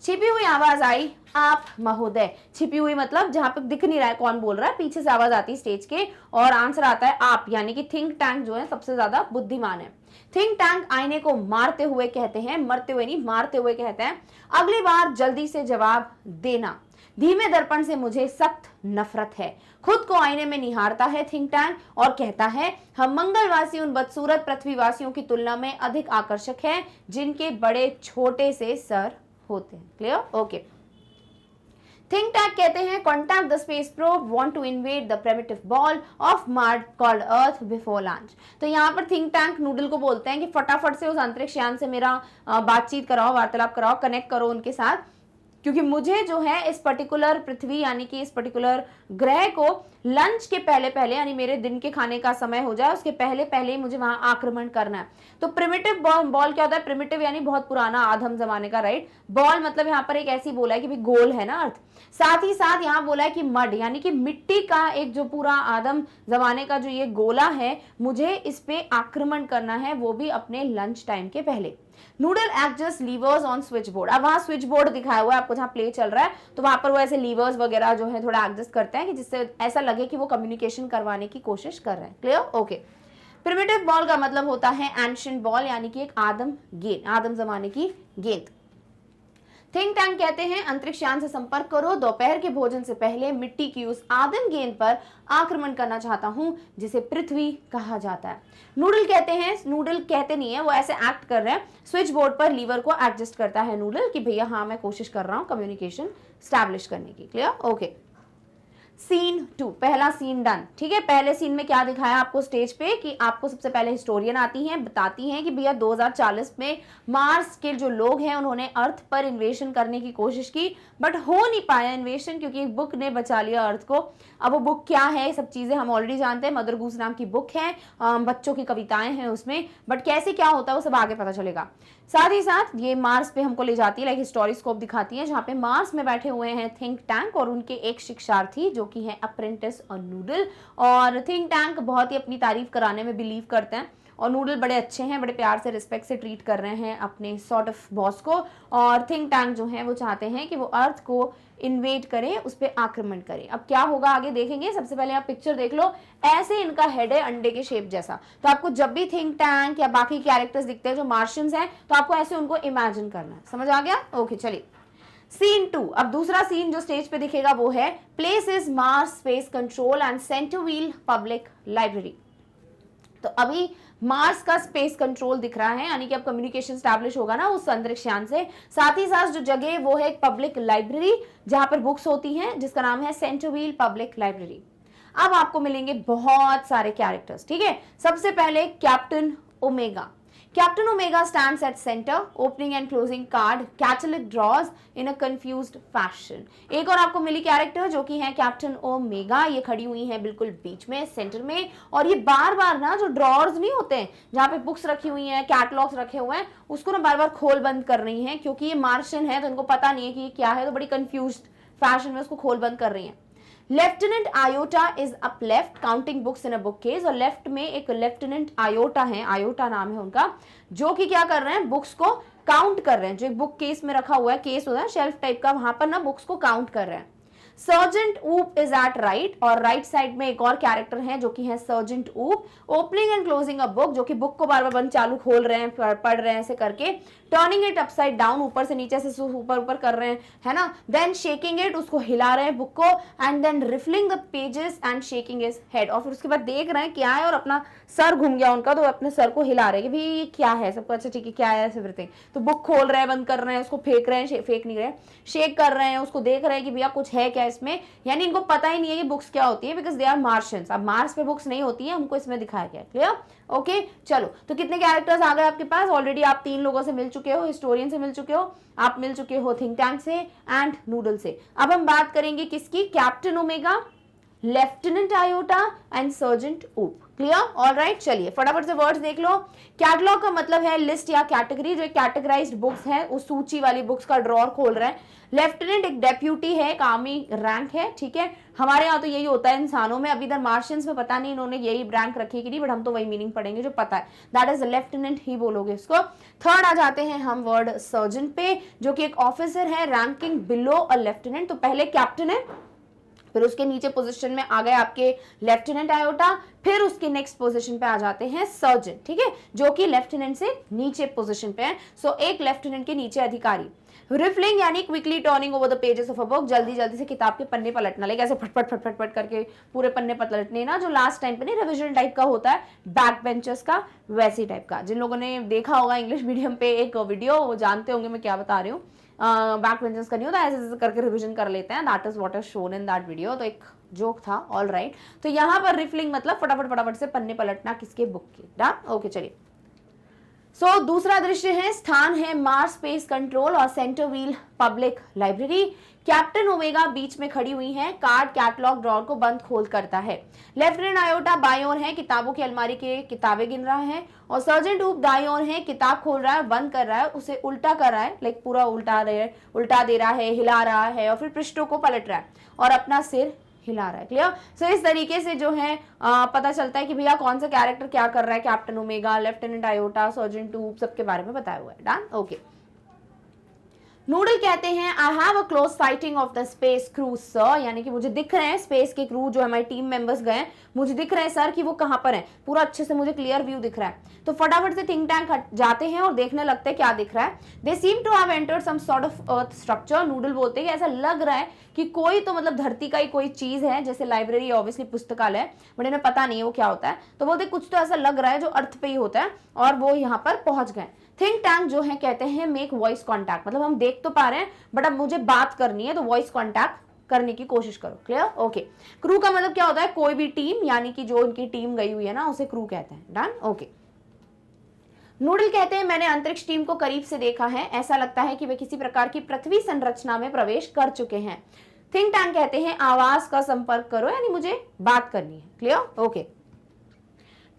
छिपी हुई आवाज आई, आप महोदय। छिपी हुई मतलब जहां पे दिख नहीं रहा है कौन बोल रहा है, पीछे से आवाज आती है स्टेज के और आंसर आता है आप, यानी कि थिंक टैंक जो है सबसे ज्यादा बुद्धिमान है। थिंक टैंक आईने को मारते हुए कहते हैं, मरते हुए नहीं, मारते हुए कहते हैं, अगली बार जल्दी से जवाब देना, धीमे दर्पण से मुझे सख्त नफरत है। खुद को आईने में निहारता है थिंक टैंक और कहता है, हम मंगलवासी उन बदसूरत पृथ्वीवासियों की तुलना में अधिक आकर्षक हैं जिनके बड़े छोटे से सर होते हैं। Clear, okay. थिंक टैंक कहते हैं, contact the space probe want to invade the primitive ball of mud called Earth before launch. तो यहाँ पर थिंक टैंक नूडल को बोलते हैं कि फटाफट से उस अंतरिक्ष यान से मेरा बातचीत कराओ, वार्तालाप कराओ, कनेक्ट करो उनके साथ, क्योंकि मुझे जो है इस पर्टिकुलर पृथ्वी यानी कि इस पर्टिकुलर ग्रह को लंच के पहले पहले, यानी मेरे दिन के खाने का समय हो जाए उसके पहले पहले ही मुझे वहां आक्रमण करना है। तो प्रिमिटिव बॉल क्या होता है, प्रिमिटिव यानी बहुत पुराना, आधम जमाने का, राइट। बॉल मतलब यहाँ पर एक ऐसी बोला है कि भी गोल है ना अर्थ, साथ ही साथ यहाँ बोला है कि मड यानी कि मिट्टी का एक जो पूरा आदम जमाने का जो ये गोला है, मुझे इस पे आक्रमण करना है, वो भी अपने लंच टाइम के पहले। Noodle adjust levers on switch board, अब वहां स्विच बोर्ड दिखाया हुआ है आपको जहां प्ले चल रहा है, तो वहां पर वो ऐसे लीवर्स वगैरह जो है थोड़ा एडजस्ट करते हैं कि जिससे ऐसा लगे कि वो कम्युनिकेशन करवाने की कोशिश कर रहे हैं। Clear, okay. प्रिमिटिव बॉल का मतलब होता है एंशिएंट बॉल, यानी कि एक आदम गेंद, आदम जमाने की गेंद। थिंक टैंक कहते हैं, अंतरिक्ष यान से संपर्क करो, दोपहर के भोजन से पहले मिट्टी की उस आदम गेंद पर आक्रमण करना चाहता हूं जिसे पृथ्वी कहा जाता है। नूडल कहते हैं, नूडल कहते नहीं है, वो ऐसे एक्ट कर रहे हैं, स्विच बोर्ड पर लीवर को एडजस्ट करता है नूडल कि भैया हाँ मैं कोशिश कर रहा हूं कम्युनिकेशन स्टैब्लिश करने की। Clear, okay. सीन 2, पहला सीन डन, ठीक है। पहले सीन में क्या दिखाया आपको स्टेज पे कि आपको सबसे पहले हिस्टोरियन आती हैं, बताती हैं कि भैया 2040 में मार्स के जो लोग हैं उन्होंने अर्थ पर इन्वेशन करने की कोशिश की, बट हो नहीं पाया इन्वेशन क्योंकि एक बुक ने बचा लिया अर्थ को। अब वो बुक क्या है, ये सब चीजें हम ऑलरेडी जानते हैं, मदर गूस नाम की बुक है, बच्चों की कविताएं हैं उसमें, बट कैसे क्या होता है वो सब आगे पता चलेगा। साथ ही साथ ये मार्स पे हमको ले जाती है, लाइक हिस्टोरिस्कोप दिखाती है जहाँ पे मार्स में बैठे हुए हैं थिंक टैंक और उनके एक शिक्षार्थी जो कि है अप्रेंटिस और नूडल। और थिंक टैंक बहुत ही अपनी तारीफ कराने में बिलीव करते हैं और नूडल बड़े अच्छे हैं, बड़े प्यार से रिस्पेक्ट से ट्रीट कर रहे हैं अपने सॉर्ट ऑफ बॉस को। और थिंक टैंक जो है वो चाहते हैं कि वो अर्थ को इन्वेड करें, उस पर आक्रमण करें। अब क्या होगा आगे देखेंगे। सबसे पहले आप पिक्चर देख लो, ऐसे इनका हेड है अंडे के शेप जैसा। तो आपको जब भी थिंक टैंक या बाकी कैरेक्टर्स दिखते हैं जो मार्शियंस हैं, तो आपको ऐसे उनको इमेजिन करना है। समझ आ गया, ओके। चलिए सीन 2, अब दूसरा सीन जो स्टेज पे दिखेगा वो है place is Mars space control and Centerville public library. तो अभी मार्स का स्पेस कंट्रोल दिख रहा है, यानी कि अब कम्युनिकेशन स्टैब्लिश होगा ना उस अंतरिक्ष यान से। साथ ही साथ जो जगह वो है एक पब्लिक लाइब्रेरी जहां पर बुक्स होती हैं, जिसका नाम है सेंटरव्हील पब्लिक लाइब्रेरी। अब आपको मिलेंगे बहुत सारे कैरेक्टर्स, ठीक है। सबसे पहले captain omega. Captain Omega stands at center, opening and closing card, catalytic draws in a confused fashion. एक और आपको मिली कैरेक्टर जो कि है कैप्टन ओमेगा, ये खड़ी हुई है बिल्कुल बीच में, सेंटर में, और ये बार बार ना जो ड्रॉर्स नहीं होते हैं जहाँ पे बुक्स रखी हुई हैं, कैटलॉग्स रखे हुए हैं, उसको ना बार बार खोल बंद कर रही हैं क्योंकि ये मार्शियन है तो इनको पता नहीं है कि ये क्या है, तो बड़ी कंफ्यूज्ड फैशन में उसको खोल बंद कर रही हैं। Lieutenant iota is up left counting books in a book case, और लेफ्ट में एक लेफ्टिनेंट आयोटा है, आयोटा नाम है उनका, जो कि क्या कर रहे हैं, बुक्स को काउंट कर रहे हैं, जो एक बुक केस में रखा हुआ है, केस होता है शेल्फ टाइप का, वहां पर ना बुक्स को काउंट कर रहे हैं। सर्जेंट ऊप इज एट राइट, और राइट साइड में एक और कैरेक्टर है जो कि है सर्जेंट ऊप, opening and closing a book, जो कि बुक को बार बार बंद चालू खोल रहे हैं, पढ़ रहे हैं ऐसे करके, टर्निंग इट अपसाइड डाउन, ऊपर से नीचे से ऊपर ऊपर कर रहे हैं, है ना, देन शेकिंग इट, उसको हिला रहे हैं बुक को, and then riffling the pages and shaking his head, और फिर उसके बाद देख रहे हैं क्या है, और अपना सर घूम गया उनका, तो अपने सर को हिला रहे हैं कि भाई ये क्या है, सबको अच्छा ठीक है क्या है एवरीथिंग, तो बुक खोल रहे हैं, बंद कर रहे हैं, उसको फेंक रहे हैं, फेंक नहीं रहे, शेक कर रहे हैं, उसको देख रहे हैं कि भैया कुछ है क्या इसमें, यानी इनको पता ही नहीं है कि बुक्स क्या होती है, बिकॉज दे आर मार्शियंस। अब मार्स पे बुक्स नहीं होती है, हमको इसमें दिखाया गया, क्लियर, ओके। चलो, तो कितने कैरेक्टर्स आ गए आपके पास, ऑलरेडी आप 3 लोगों से मिल चुके हो, हिस्टोरियन से मिल चुके हो, आप मिल चुके हो थिंक टैंक से एंड नूडल से। अब हम बात करेंगे किसकी, captain omega, lieutenant iota and sergeant ऊप, क्लियर, ऑलराइट। चलिए फटाफट से वर्ड्स देख लो। कैटलॉग का मतलब है लिस्ट या कैटेगरी, जो कैटेगराइज्ड बुक्स है, उस सूची वाली बुक्स का ड्रॉर खोल रहे हैं। लेफ्टिनेंट एक डेप्यूटी है, एक आर्मी रैंक है, ठीक है, हमारे यहाँ तो यही होता है इंसानों में, अभी इधर मार्शियंस में पता नहीं इन्होंने यही रैंक रखी कि नहीं, बट हम तो वही मीनिंग पढ़ेंगे जो पता है, दैट इज लेफ्टिनेंट ही बोलोगे इसको। थर्ड आ जाते हैं हम वर्ड सर्जन पे, जो कि एक ऑफिसर है, रैंकिंग बिलो अ लेफ्टिनेंट, तो पहले कैप्टन है, फिर उसके नीचे पोजीशन में आ गए आपके लेफ्टिनेंट आयोटा, फिर उसके नेक्स्ट पोजीशन पे आ जाते हैं सर्जन, ठीक है, जो कि लेफ्टिनेंट से नीचे पोजीशन पे है, सो एक लेफ्टिनेंट के नीचे अधिकारी। रिफलिंग यानी quickly turning over the pages of a book, जल्दी जल्दी से किताब के पन्ने पलटना, लाइक ऐसे फटफट फटफट फट करके पूरे पन्ने पलटने ना, जो लास्ट टाइम पे नहीं रिविजन टाइप का होता है बैक बेंचर्स का, वैसी टाइप का। जिन लोगों ने देखा होगा इंग्लिश मीडियम पे एक वीडियो, वो जानते होंगे मैं क्या बता रही हूँ, बैक बेंचर्स का नहीं होता, ऐसे ऐसे करके रिविजन कर लेते हैं, that is what is shown in that video, तो एक जोक था, ऑल राइट। तो यहाँ पर रिफलिंग मतलब फटाफट फटाफट से पन्ने पलटना, किसके, बुक के, डन, ओके। चलिए, सो दूसरा दृश्य है, स्थान है मार्स स्पेस कंट्रोल और Centerville public library. Captain Omega बीच में खड़ी हुई है, कार्ड कैटलॉग ड्रॉर को बंद खोल करता है। लेफ्टिनेंट आयोटा बाईं ओर है, किताबों की अलमारी के किताबें गिन रहा है, और सर्जेंट ऊप दाईं ओर है, किताब खोल रहा है, बंद कर रहा है, उसे उल्टा कर रहा है, लाइक पूरा उल्टा दे रहा है, हिला रहा है, और फिर पृष्ठों को पलट रहा है और अपना सिर हिला रहा है, क्लियर। सो इस तरीके से जो है पता चलता है कि भैया कौन सा कैरेक्टर क्या कर रहा है, captain omega, lieutenant iota, sergeant ऊप, सबके बारे में बताया हुआ है, डन, ओके। नूडल कहते हैं I have a close sighting of the space crew sir, यानी कि मुझे दिख रहे हैं स्पेस के क्रू जो हमारे टीम मेंबर्स गए, मुझे दिख रहे हैं सर कि वो कहां पर हैं, पूरा अच्छे से मुझे क्लियर व्यू दिख रहा है। तो फटाफट से थिंक टैंक जाते हैं और देखने लगते हैं क्या दिख रहा है। They seem to have entered some sort of earth structure, Noodle बोलते हैं कि ऐसा लग रहा है कि कोई तो मतलब धरती का ही कोई चीज है, जैसे लाइब्रेरी ऑब्वियसली पुस्तकालय, बट इन्हें पता नहीं है वो क्या होता है, तो बोलते कुछ तो ऐसा लग रहा है जो अर्थ पे ही होता है, और वो यहाँ पर पहुंच गए। थिंक टैंक जो है कहते हैं मेक वॉइस कॉन्टैक्ट, मतलब हम देख तो पा रहे हैं बट अब मुझे बात करनी है, तो वॉइस कॉन्टैक्ट करने की कोशिश करो, क्लियर, ओके। क्रू का मतलब क्या होता है, कोई भी टीम, यानी कि जो उनकी टीम गई हुई है ना, उसे क्रू कहते हैं, डन, ओके। नूडल कहते हैं मैंने अंतरिक्ष टीम को करीब से देखा है, ऐसा लगता है कि वे किसी प्रकार की पृथ्वी संरचना में प्रवेश कर चुके हैं। थिंक टैंक कहते हैं आवाज का संपर्क करो, यानी मुझे बात करनी है, clear, okay.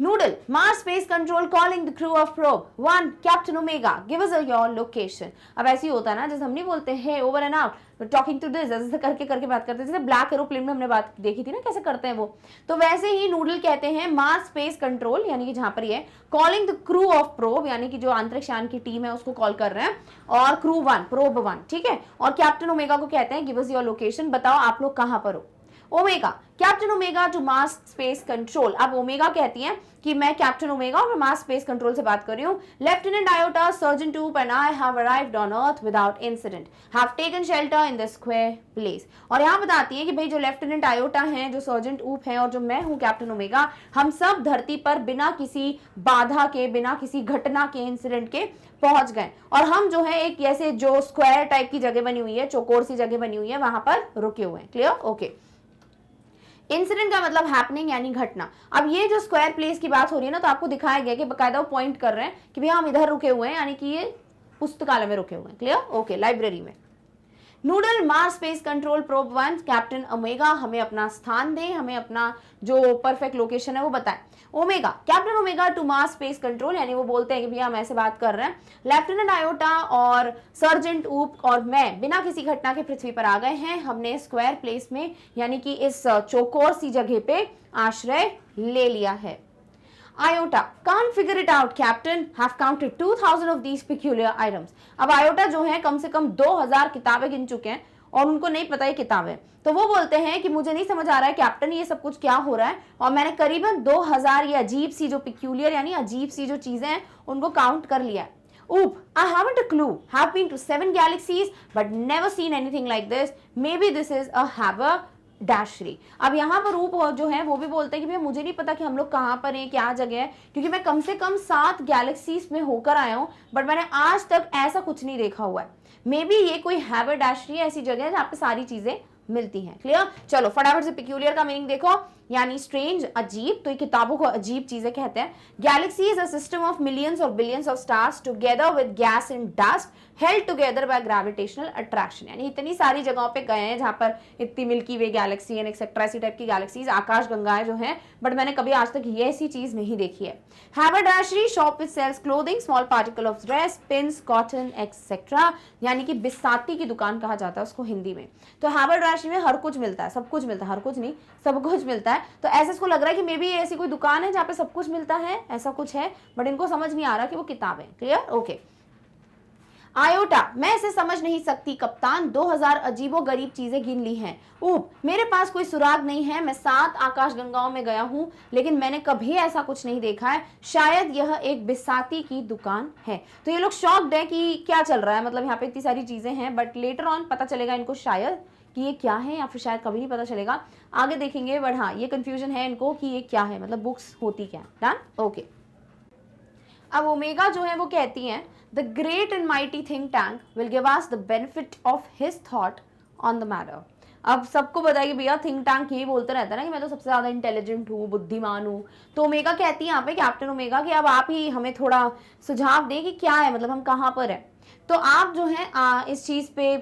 Noodle, Mars Space Control calling the crew of probe. 1. Captain Omega, give us your location. अब ऐसे ही होता है ना, जैसे हम नहीं बोलते हैं over and out, talking to this, ऐसे करके बात करते हैं, जैसे ब्लैक एरोप्लेन में हमने बात देखी थी ना कैसे करते हैं वो, तो वैसे ही नूडल कहते हैं मार्स स्पेस कंट्रोल, यानी कि जहां पर ये calling the crew of probe, यानी कि जो अंतरिक्ष यान की टीम है उसको कॉल कर रहे हैं, और क्रू 1, प्रोब 1, ठीक है, और कैप्टन ओमेगा को कहते हैं गिव अस योर लोकेशन, बताओ आप लोग कहां पर हो। Omega, captain Omega to Mars space control, अब ओमेगा कहती हैं कि मैं कैप्टन ओमेगा और मैं मार्स स्पेस कंट्रोल से बात कर रही हूँ। लेफ्टिनेंट आयोटा, सर्जेंट ऊप and I have arrived on earth without incident, have taken shelter in the square place. और यहाँ बताती है कि भाई जो लेफ्टिनेंट आयोटा हैं, जो सर्जेंट ऊप हैं, और जो मैं हूँ कैप्टन ओमेगा, हम सब धरती पर बिना किसी बाधा के, बिना किसी घटना के, इंसिडेंट के पहुंच गए, और हम जो है एक ऐसे जो स्क्वायर टाइप की जगह बनी हुई है, चौकोर सी जगह बनी हुई है, वहां पर रुके हुए हैं, क्लियर, ओके। इंसिडेंट का मतलब हैपनिंग यानी घटना। अब ये जो स्क्वायर प्लेस की बात हो रही है ना, तो आपको दिखाया गया कि बकायदा वो पॉइंट कर रहे हैं कि भैया हम इधर रुके हुए हैं, यानी कि ये पुस्तकालय में रुके हुए हैं, क्लियर, ओके, लाइब्रेरी में। Noodle Mars space control probe 1 captain omega हमें अपना स्थान दें, हमें अपना जो परफेक्ट लोकेशन है वो बताएं। Omega, captain Omega to Mars space control, यानी वो बोलते हैं कि भैया हम ऐसे बात कर रहे हैं। लेफ्टिनेंट आयोटा और सर्जेंट ऊप और मैं बिना किसी घटना के पृथ्वी पर आ गए हैं। हमने स्क्वायर प्लेस में यानी कि इस चौकोर सी जगह पे आश्रय ले लिया है। Iota, can't figure it out, Captain. Have counted 2000 of these peculiar items. अब आयोटा जो है कम से कम 2000 किताबें गिन चुके हैं और उनको नहीं पता ये किताबें, तो वो बोलते हैं कि मुझे नहीं समझ आ रहा है कैप्टन ये सब कुछ क्या हो रहा है, और मैंने करीबन 2000 ये अजीब सी जो पिक्यूलियर यानी अजीब सी जो चीजें हैं उनको काउंट कर लिया है। Oop, I haven't a clue. Have been to 7 galaxies but never seen anything like this. Maybe this is a haberdashery. अब यहाँ पर ऊप जो है वो भी बोलते हैं कि भैया मुझे नहीं पता कि हम लोग कहाँ पर हैं, क्या जगह है, क्योंकि मैं कम से कम 7 गैलेक्सीज में होकर आया हूँ बट मैंने आज तक ऐसा कुछ नहीं देखा हुआ है। मे बी ये कोई हैबरडैशरी ऐसी जगह है जहाँ पे सारी चीजें मिलती हैं। क्लियर? चलो फटाफट से पिक्यूलियर का मीनिंग देखो, यानी स्ट्रेंज, अजीब, तो ये किताबों को अजीब चीजें कहते हैं। Galaxy is a system of millions और billions of stars together with gas and dust held together by gravitational attraction, यानी इतनी सारी जगहों पे गए हैं जहां पर इतनी milky way Galaxy and etcetera ऐसी टाइप की गैलेक्सीज, आकाश गंगाएं जो हैं, बट मैंने कभी आज तक ये ऐसी चीज नहीं देखी है। Haberdashery shop which sells clothing, small particle of dress, pins, cotton etcetera, यानी कि बिसाती की दुकान कहा जाता है उसको हिंदी में। तो हैबरडैशरी में हर कुछ मिलता है, सब कुछ मिलता है, हर कुछ नहीं सब कुछ मिलता है। तो ऐसे इसको लग रहा है कि मे बी ऐसी कोई दुकान है जहाँ पे सब कुछ मिलता है, ऐसा कुछ है, बट इनको समझ नहीं आ रहा कि वो किताब है। क्लियर? ओके। आयोटा, मैं इसे समझ नहीं सकती कप्तान, 2000 अजीबो गरीब चीजें गिन ली हैं। ऊप, मेरे पास कोई सुराग नहीं है, मैं 7 आकाश गंगाओं में गया हूँ लेकिन मैंने कभी ऐसा कुछ नहीं देखा है, शायद यह एक बिसाती की दुकान है। तो ये लोग शॉक्ड है कि क्या चल रहा है, मतलब यहाँ पे इतनी सारी चीजें हैं, बट लेटर ऑन पता चलेगा इनको शायद कि ये क्या है, या फिर शायद कभी नहीं पता चलेगा, आगे देखेंगे। बट हाँ, ये कंफ्यूजन है इनको कि ये क्या है, मतलब बुक्स होती क्या। डन? ओके। अब ओमेगा जो है वो कहती हैं the great and mighty think tank will give us the benefit of his thought on the matter. अब सबको बताइए भैया थिंक टैंक यही बोलते रहता है ना कि मैं तो सबसे ज्यादा इंटेलिजेंट हूँ, बुद्धिमान हूँ। तो ओमेगा कहती है यहाँ पे कैप्टन ओमेगा कि अब आप ही हमें थोड़ा सुझाव दें कि क्या है, मतलब हम कहाँ पर है। तो आप जो है इस चीज पे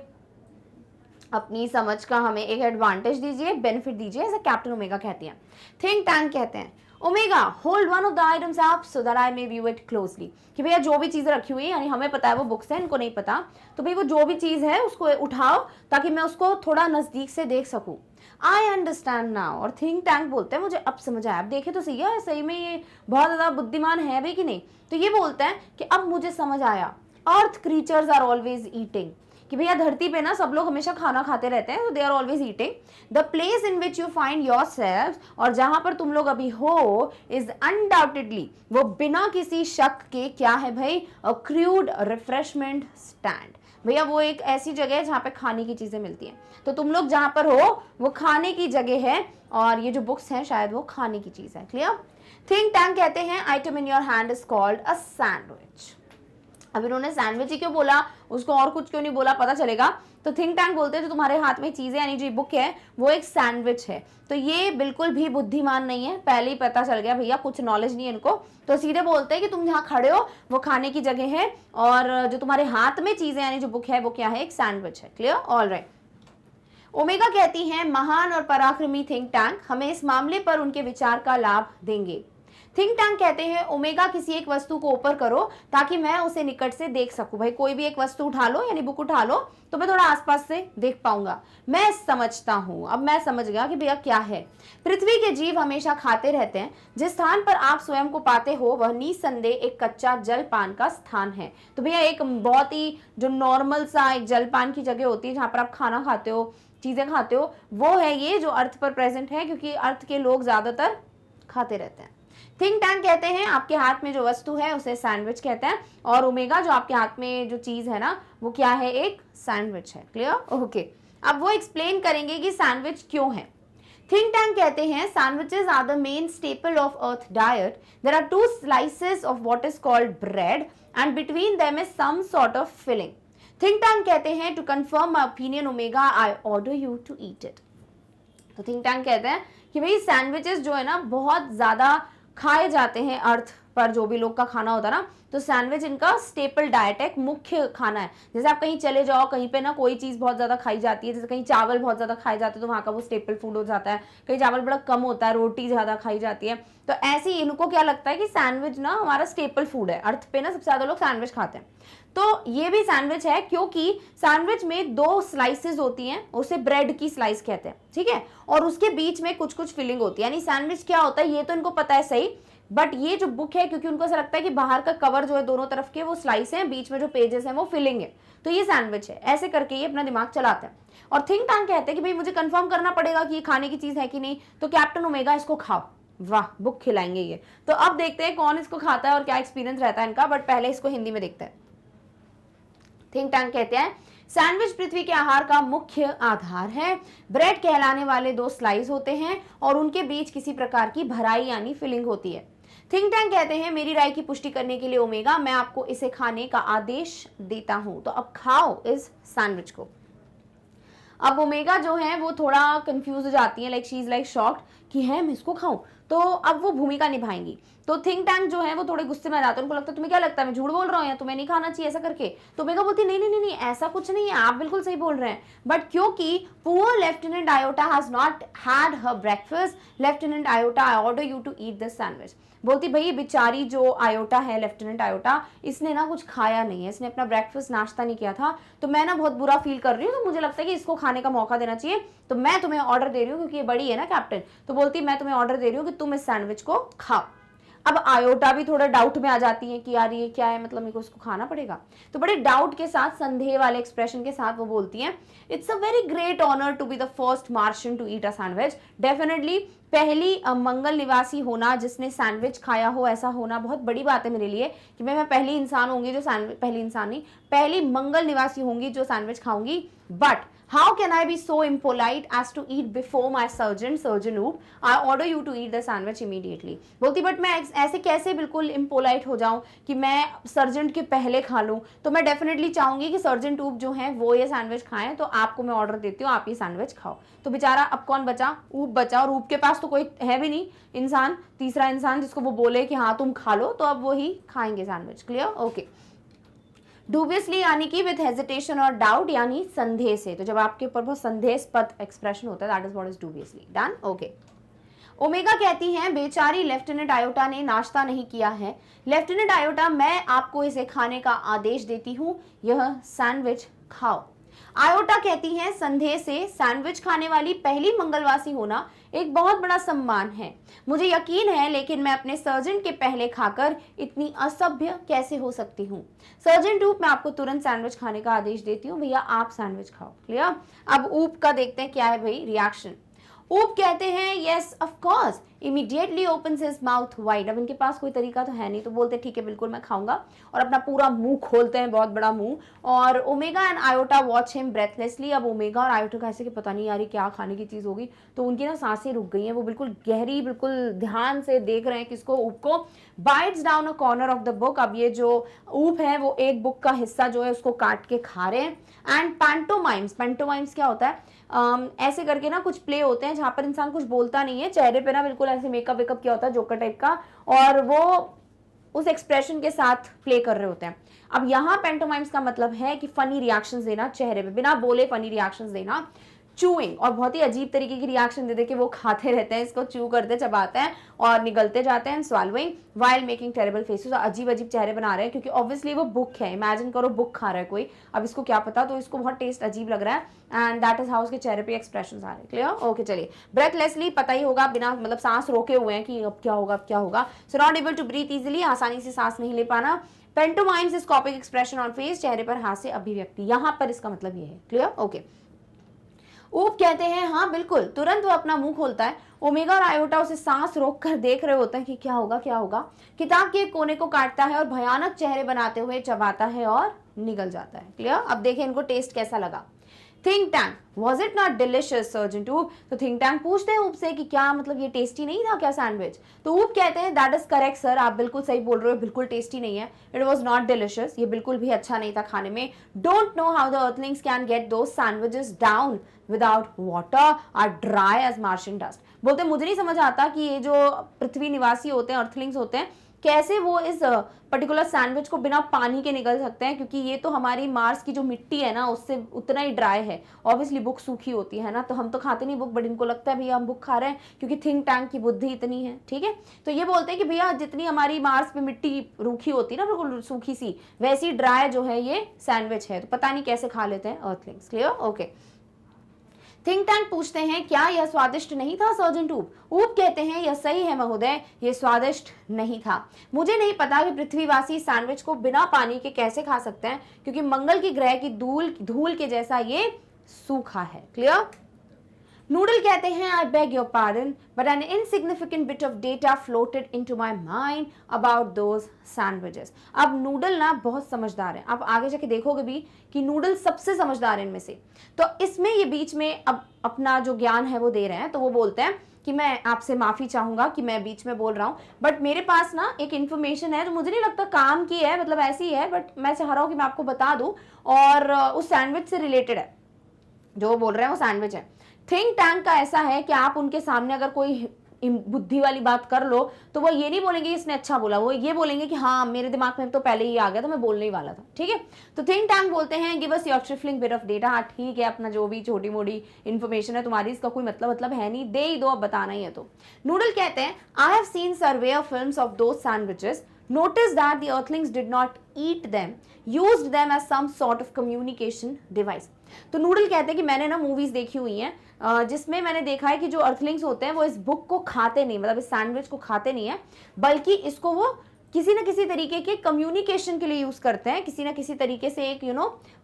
अपनी समझ का हमें एक एडवांटेज दीजिए, बेनिफिट दीजिए, ऐसा कैप्टन ओमेगा कहती हैं। थिंक टैंक कहते हैं omega hold one of the items up so that I may view it closely, कि भैया जो भी चीजें रखी हुई है, यानी हमें पता है वो बुक्स है, इनको नहीं पता, तो भाई वो जो भी चीज है उसको उठाओ ताकि मैं उसको थोड़ा नजदीक से देख सकूं। आई अंडरस्टैंड नाउ, और थिंक टैंक बोलते हैं मुझे अब समझ आया। अब देखे तो सही है, सही में ये बहुत ज्यादा बुद्धिमान है भी कि नहीं। तो ये बोलते हैं कि अब मुझे समझ आया, अर्थ क्रीचर्स आर ऑलवेज ईटिंग, कि भैया धरती पे ना सब लोग हमेशा खाना खाते रहते हैं, they are always eating. The place in which you find yourselves, और जहां पर तुम लोग अभी हो, इज अनडाउटेडली, वो बिना किसी शक के क्या है भाई, अ क्रूड रिफ्रेशमेंट स्टैंड। भैया वो एक ऐसी जगह है जहाँ पे खाने की चीजें मिलती हैं, तो तुम लोग जहां पर हो वो खाने की जगह है, और ये जो बुक्स हैं शायद वो खाने की चीज है। क्लियर? थिंक टैंक कहते हैं item in your hand is called a sandwich. अब इन्होंने सैंडविच ही क्यों बोला, उसको और कुछ क्यों नहीं बोला, पता चलेगा। तो थिंक टैंक बोलते हैं जो तुम्हारे हाथ में चीजें यानी जो बुक है वो एक सैंडविच है। तो ये बिल्कुल भी बुद्धिमान नहीं है, पहले ही पता चल गया भैया, कुछ नॉलेज नहीं है इनको। तो सीधे बोलते हैं कि तुम जहाँ खड़े हो वो खाने की जगह है, और जो तुम्हारे हाथ में चीजें यानी जो बुक है वो क्या है, एक सैंडविच है। क्लियर? ऑलराइट। ओमेगा कहती है महान और पराक्रमी थिंक टैंक हमें इस मामले पर उनके विचार का लाभ देंगे। थिंक टैंक कहते हैं ओमेगा किसी एक वस्तु को ऊपर करो ताकि मैं उसे निकट से देख सकूं। भाई कोई भी एक वस्तु उठा लो यानी बुक उठा लो तो मैं थोड़ा आसपास से देख पाऊंगा। मैं समझता हूं, अब मैं समझ गया कि भैया क्या है। पृथ्वी के जीव हमेशा खाते रहते हैं, जिस स्थान पर आप स्वयं को पाते हो वह निसंदेह एक कच्चा जलपान का स्थान है। तो भैया एक बहुत ही जो नॉर्मल सा एक जलपान की जगह होती है जहां पर आप खाना खाते हो, चीजें खाते हो, वो है ये जो अर्थ पर प्रेजेंट है, क्योंकि अर्थ के लोग ज्यादातर खाते रहते हैं। थिंक टैंक कहते हैं आपके हाथ में जो वस्तु है उसे सैंडविच कहते हैं, और ओमेगा जो आपके हाथ में जो चीज है ना वो क्या है, एक सैंडविच है। क्लियर? ओके। अब वो एक्सप्लेन करेंगे कि सैंडविच क्यों है। थिंक टैंक कहते हैं sandwiches are the main staple of Earth diet. There are 2 slices of what is called bread and between them is some sort of filling. Think tank कहते हैं to confirm my opinion Omega I order you to eat it. तो think tank कहते हैं कि भाई sandwiches जो है ना बहुत ज्यादा खाए जाते हैं अर्थ पर जो भी लोग का खाना होता है ना, तो सैंडविच इनका स्टेपल डाइट है, एक मुख्य खाना है। जैसे आप कहीं चले जाओ, कहीं पे ना कोई चीज़ बहुत ज़्यादा खाई जाती है, जैसे कहीं चावल बहुत ज़्यादा खाए जाते हैं तो वहाँ का वो स्टेपल फूड हो जाता है, कहीं चावल बड़ा कम होता है, रोटी ज़्यादा खाई जाती है। तो ऐसे ही इनको क्या लगता है कि सैंडविच ना हमारा स्टेपल फूड है, अर्थ पे ना सबसे ज़्यादा लोग सैंडविच खाते हैं। तो ये भी सैंडविच है, क्योंकि सैंडविच में 2 स्लाइसेस होती हैं, उसे ब्रेड की स्लाइस कहते हैं, ठीक है, और उसके बीच में कुछ कुछ फिलिंग होती है। यानी सैंडविच क्या होता है ये तो इनको पता है सही, बट ये जो बुक है, क्योंकि उनको ऐसा लगता है कि बाहर का कवर जो है दोनों तरफ के वो स्लाइस है, बीच में जो पेजेस हैं वो फिलिंग है, तो ये सैंडविच है। ऐसे करके ये अपना दिमाग चलाते हैं। और थिंक टैंक कहते हैं कि भाई मुझे कंफर्म करना पड़ेगा कि ये खाने की चीज है कि नहीं, तो कैप्टन ओमेगा इसको खाओ। वाह, बुक खिलाएंगे ये। तो अब देखते हैं कौन इसको खाता है और क्या एक्सपीरियंस रहता है इनका, बट पहले इसको हिंदी में देखते हैं। थिंक टैंक कहते हैं सैंडविच पृथ्वी के आहार का मुख्य आधार है। ब्रेड कहलाने वाले 2 स्लाइस होते हैं और उनके बीच किसी प्रकार की भराई यानी फिलिंग होती है। थिंक टैंक कहते हैं मेरी राय की पुष्टि करने के लिए ओमेगा, मैं आपको इसे खाने का आदेश देता हूं, तो अब खाओ इस सैंडविच को। अब ओमेगा जो है वो थोड़ा कंफ्यूज हो जाती है, like she is like shocked कि है मैं इसको खाऊं। तो अब वो भूमिका निभाएंगी। तो थिंक टैंक जो है वो थोड़े गुस्से में आ जाते हैं, उनको लगता है तुम्हें क्या लगता है मैं झूठ बोल रहा हूँ या तुम्हें नहीं खाना चाहिए ऐसा करके। तो ओमेगा बोलती नहीं नहीं नहीं ऐसा कुछ नहीं है, आप बिल्कुल सही बोल रहे हैं। बट क्योंकि poor lieutenant Iota has not had her breakfast, lieutenant Iota I order you to eat this sandwich. बोलती भाई बेचारी जो आयोटा है, लेफ्टिनेंट आयोटा, इसने ना कुछ खाया नहीं है, इसने अपना ब्रेकफास्ट नाश्ता नहीं किया था, तो मैं ना बहुत बुरा फील कर रही हूँ, तो मुझे लगता है कि इसको खाने का मौका देना चाहिए, तो मैं तुम्हें ऑर्डर दे रही हूँ, क्योंकि ये बड़ी है ना कैप्टन। तो बोलती मैं तुम्हें ऑर्डर दे रही हूँ कि तुम इस सैंडविच को खाओ। अब आयोटा भी थोड़ा डाउट में आ जाती है कि यार ये क्या है, मतलब मेरे को इसको खाना पड़ेगा। तो बड़े डाउट के साथ, संदेह वाले एक्सप्रेशन के साथ वो बोलती हैं it's a very great honour to be the first Martian to eat a sandwich. Definitely पहली मंगल निवासी होना जिसने सैंडविच खाया हो, ऐसा होना बहुत बड़ी बात है मेरे लिए कि मैं पहली इंसान होंगी जो सैंडविच, पहली इंसान नहीं, पहली मंगल निवासी होंगी जो सैंडविच खाऊंगी। But how can I be so impolite as to eat before my surgeon Oop? I order you to eat the sandwich immediately. बोलती बट मैं ऐसे कैसे बिल्कुल impolite हो जाऊं कि मैं सर्जन के पहले खा लूं। तो मैं डेफिनेटली चाहूंगी कि सर्जन ऊप जो है वो ये सैंडविच खाएं, तो आपको मैं ऑर्डर देती हूँ, आप ये सैंडविच खाओ। तो बेचारा अब कौन बचा, ऊप बचा, और ऊप के पास तो कोई है भी नहीं इंसान, तीसरा इंसान जिसको वो बोले कि हाँ तुम खा लो, तो अब वो ही खाएंगे सैंडविच। क्लियर? ओके। डूबियसली यानी कि विद हेजिटेशन और डाउट, यानी संदेह से। तो जब आपके ऊपर बहुत संदेहास्पद एक्सप्रेशन होता है, that is what is dubiously. Done? Okay. Omega कहती हैं बेचारी लेफ्टिनेंट आयोटा ने नाश्ता नहीं किया है। लेफ्टिनेंट आयोटा, मैं आपको इसे खाने का आदेश देती हूँ, यह सैंडविच खाओ। आयोटा कहती हैं संदेह से सैंडविच खाने वाली पहली मंगलवासी होना एक बहुत बड़ा सम्मान है। मुझे यकीन है, लेकिन मैं अपने सर्जन के पहले खाकर इतनी असभ्य कैसे हो सकती हूँ। सर्जन ऊप, मैं आपको तुरंत सैंडविच खाने का आदेश देती हूँ, भैया आप सैंडविच खाओ। क्लियर? अब ऊप का देखते हैं क्या है भाई रिएक्शन। ऊप कहते हैं yes of course, immediately opens his mouth wide. अब इनके पास कोई तरीका तो है नहीं, तो बोलते ठीक है बिल्कुल मैं खाऊंगा, और अपना पूरा मुंह खोलते हैं, बहुत बड़ा मुंह। और Omega and Iota watch him breathlessly. अब ओमेगा और आयोटा का ऐसे कि पता नहीं यार क्या खाने की चीज होगी, तो उनकी ना सांसें रुक गई हैं, वो बिल्कुल गहरी, बिल्कुल ध्यान से देख रहे हैं किसको, ऊप को। Bytes down a corner of the book. अब ये जो ऊप है वो एक बुक का हिस्सा जो है उसको काट के खा रहे हैं। एंड पैंटोमाइम्स, पैंटोमाइम्स क्या होता है, ऐसे करके ना कुछ प्ले होते हैं जहां पर इंसान कुछ बोलता नहीं है, चेहरे पे ना बिल्कुल ऐसे मेकअप वेकअप किया होता है जोकर टाइप का, और वो उस एक्सप्रेशन के साथ प्ले कर रहे होते हैं। अब यहाँ पैंटोमाइम्स का मतलब है कि फनी रिएक्शंस देना, चेहरे पे बिना बोले फनी रिएक्शंस देना। चूइंग, और बहुत ही अजीब तरीके की रिएक्शन दे दे के वो खाते रहते हैं, इसको चू करते चबाते हैं और निगलते जाते हैं। स्वालविंग वाइल मेकिंग टेरेबल फेसेस, अजीब अजीब चेहरे बना रहे हैं, क्योंकि ऑब्वियसली वो बुक है, इमेजिन करो बुक खा रहा है कोई, अब इसको क्या पता, तो इसको बहुत टेस्ट अजीब लग रहा है, एंड दैट इज हाउ उसके चेहरे पे एक्सप्रेशन आ रहे हैं। क्लियर? ओके चलिए। ब्रेथलेसली, पता ही होगा, बिना मतलब सांस रोके हुए हैं कि अब क्या होगा अब क्या होगा। So not able to breathe easily, आसानी से सांस नहीं ले पाना। Pantomimes is copying expression on face, चेहरे पर हास्य अभिव्यक्ति, यहाँ पर इसका मतलब ये है। क्लियर? ओके। ऊप कहते हैं हाँ बिल्कुल, तुरंत वो अपना मुंह खोलता है। ओमेगा और आयोटा उसे सांस रोककर देख रहे होते हैं कि क्या होगा क्या होगा। किताब के एक कोने को काटता है और भयानक चेहरे बनाते हुए चबाता है और निगल जाता है। क्लियर? अब देखें इनको टेस्ट कैसा लगा। Think tank, was it not delicious surgeon ऊप? तो थिंक टैंक पूछते हैं ऊप से कि क्या मतलब ये टेस्टी नहीं था क्या सैंडविच? तो ऊप कहते हैं दैट इज करेक्ट सर, आप बिल्कुल सही बोल रहे हो, बिल्कुल टेस्टी नहीं है। इट वॉज नॉट डिलिशियस, ये बिल्कुल भी अच्छा नहीं था खाने में। Don't know how the earthlings can get those sandwiches down without water or dry as Martian dust. बोलते मुझे नहीं समझ आता कि ये जो पृथ्वी निवासी होते हैं, अर्थलिंग्स होते हैं, कैसे वो इस पर्टिकुलर सैंडविच को बिना पानी के निकल सकते हैं, क्योंकि ये तो हमारी मार्स की जो मिट्टी है ना उससे उतना ही ड्राई है। ऑब्वियसली बुक सूखी होती है ना, तो हम तो खाते नहीं बुक, बट इनको लगता है भैया हम बुक खा रहे हैं क्योंकि थिंक टैंक की बुद्धि इतनी है, ठीक है। तो ये बोलते हैं कि भैया जितनी हमारी मार्स पे मिट्टी रूखी होती है ना, बिल्कुल सूखी सी, वैसी ड्राई जो है ये सैंडविच है। तो पता नहीं कैसे खा लेते हैं Earthlings. Clear? Okay. Think tank पूछते हैं क्या यह स्वादिष्ट नहीं था सर्जेंट ऊप? ऊप कहते हैं यह सही है महोदय, यह स्वादिष्ट नहीं था। मुझे नहीं पता कि पृथ्वीवासी सैंडविच को बिना पानी के कैसे खा सकते हैं, क्योंकि मंगल की ग्रह की धूल के जैसा ये सूखा है। क्लियर? नूडल कहते हैं I beg your pardon but N insignificant bit of data floated into my mind about those sandwiches. अब नूडल ना बहुत समझदार है, आप आगे जाके देखोगे भी कि नूडल सबसे समझदार है इनमें से। तो इसमें ये बीच में अब अपना जो ज्ञान है वो दे रहे हैं। तो वो बोलते हैं कि मैं आपसे माफी चाहूंगा कि मैं बीच में बोल रहा हूँ, बट मेरे पास ना एक इन्फॉर्मेशन है जो मुझे नहीं लगता काम की है, मतलब ऐसी ही है, बट मैं चाह रहा हूँ कि मैं आपको बता दूं, और उस सैंडविच से रिलेटेड है। जो वो बोल रहे हैं वो सैंडविच है। थिंक टैंक का ऐसा है कि आप उनके सामने अगर कोई बुद्धि वाली बात कर लो तो वो ये नहीं बोलेंगे इसने अच्छा बोला, वो ये बोलेंगे कि हाँ मेरे दिमाग में तो पहले ही आ गया था, मैं बोलने ही वाला था, ठीक है। तो थिंक टैंक बोलते हैं give us your trifling bit of data. हाँ ठीक है, अपना जो भी छोटी मोटी इन्फॉर्मेशन है तुम्हारी, इसका कोई मतलब है नहीं, दे ही दो, अब बताना ही है तो। नूडल कहते हैं I have seen survey of films of those sandwiches, notice that the earthlings did not eat them, used them as some sort of communication device। तो नूडल कहते हैं कि मैंने ना मूवीज देखी हुई हैं जिसमें मैंने देखा है कि जो अर्थलिंग्स होते हैं वो इस बुक को खाते नहीं, मतलब इस सैंडविच को खाते नहीं है, बल्कि इसको वो किसी न किसी तरीके के कम्युनिकेशन के लिए यूज करते हैं, किसी न किसी तरीके से एक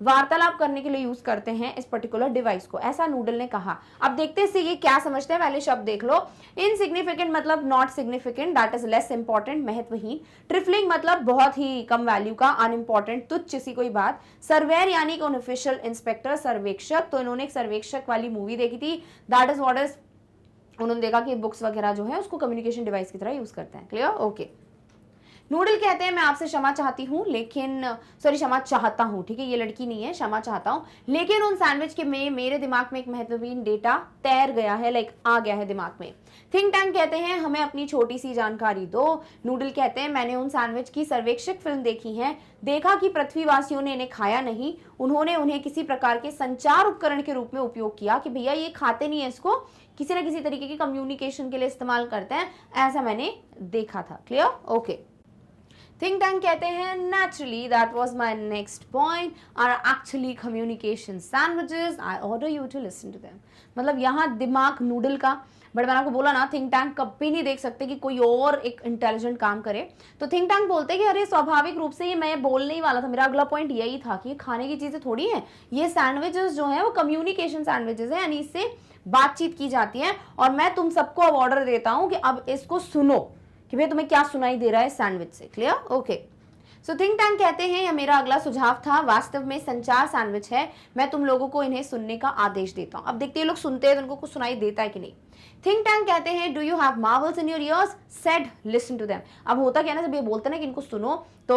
वार्तालाप करने के लिए यूज करते हैं इस पर्टिकुलर डिवाइस को, ऐसा नूडल ने कहा। अब देखते हैं ये क्या समझते हैं, पहले शब्द देख लो। इनसिग्निफिकेंट मतलब not significant, that is less important, महत्वहीन। ट्रिफलिंग मतलब बहुत ही कम वैल्यू का, अनइम्पॉर्टेंट, तुच्छ सी कोई बात। सर्वेयर यानी कि ऑफिशियल इंस्पेक्टर, सर्वेक्षक। तो इन्होंने एक सर्वेक्षक वाली मूवी देखी थी, दैट इज व्हाट इज, उन्होंने देखा कि बुक्स वगैरह जो है उसको कम्युनिकेशन डिवाइस की तरह यूज करते हैं। क्लियर? ओके। नूडल कहते हैं मैं आपसे क्षमा चाहती हूँ, लेकिन क्षमा चाहता हूँ, ठीक है, ये लड़की नहीं है, क्षमा चाहता हूँ, लेकिन उन सैंडविच के में मेरे दिमाग में एक महत्वपूर्ण डेटा तैर गया है, लाइक आ गया है दिमाग में। थिंक टैंक कहते हैं हमें अपनी छोटी सी जानकारी दो। नूडल कहते हैं मैंने उन सैंडविच की सर्वेक्षक फिल्म देखी है, देखा कि पृथ्वीवासियों ने इन्हें खाया नहीं, उन्होंने उन्हें किसी प्रकार के संचार उपकरण के रूप में उपयोग किया कि भैया ये खाते नहीं है, इसको किसी न किसी तरीके की कम्युनिकेशन के लिए इस्तेमाल करते हैं, ऐसा मैंने देखा था। क्लियर? ओके। थिंक टैंक कहते हैं naturally that was my next point are actually communication sandwiches, I order you to listen to them. मतलब यहाँ दिमाग नूडल का, बट मैंने आपको बोला ना थिंक टैंक कभी नहीं देख सकते कि कोई और एक इंटेलिजेंट काम करे। तो थिंक टैंक बोलते हैं कि अरे स्वाभाविक रूप से ये मैं बोलने ही वाला था, मेरा अगला पॉइंट यही था कि खाने की चीजें थोड़ी है, ये सैंडविचेस जो है वो कम्युनिकेशन सैंडविचेस है, यानी इससे बातचीत की जाती है। और मैं तुम सबको अब ऑर्डर देता हूं कि अब इसको सुनो कि भैया तुम्हें क्या सुनाई दे रहा है सैंडविच से। Clear? Okay. So think tank कहते हैं यह मेरा अगला सुझाव था, वास्तव में संचार सैंडविच है, मैं तुम लोगों को इन्हें सुनने का आदेश देता हूं। अब देखते हैं लोग सुनते हैं तो उनको कुछ सुनाई देता है कि नहीं। थिंक टैंक कहते हैं do you have marvels in your ears, said listen to them. अब होता क्या ना, जब ये बोलते हैं ना कि इनको सुनो तो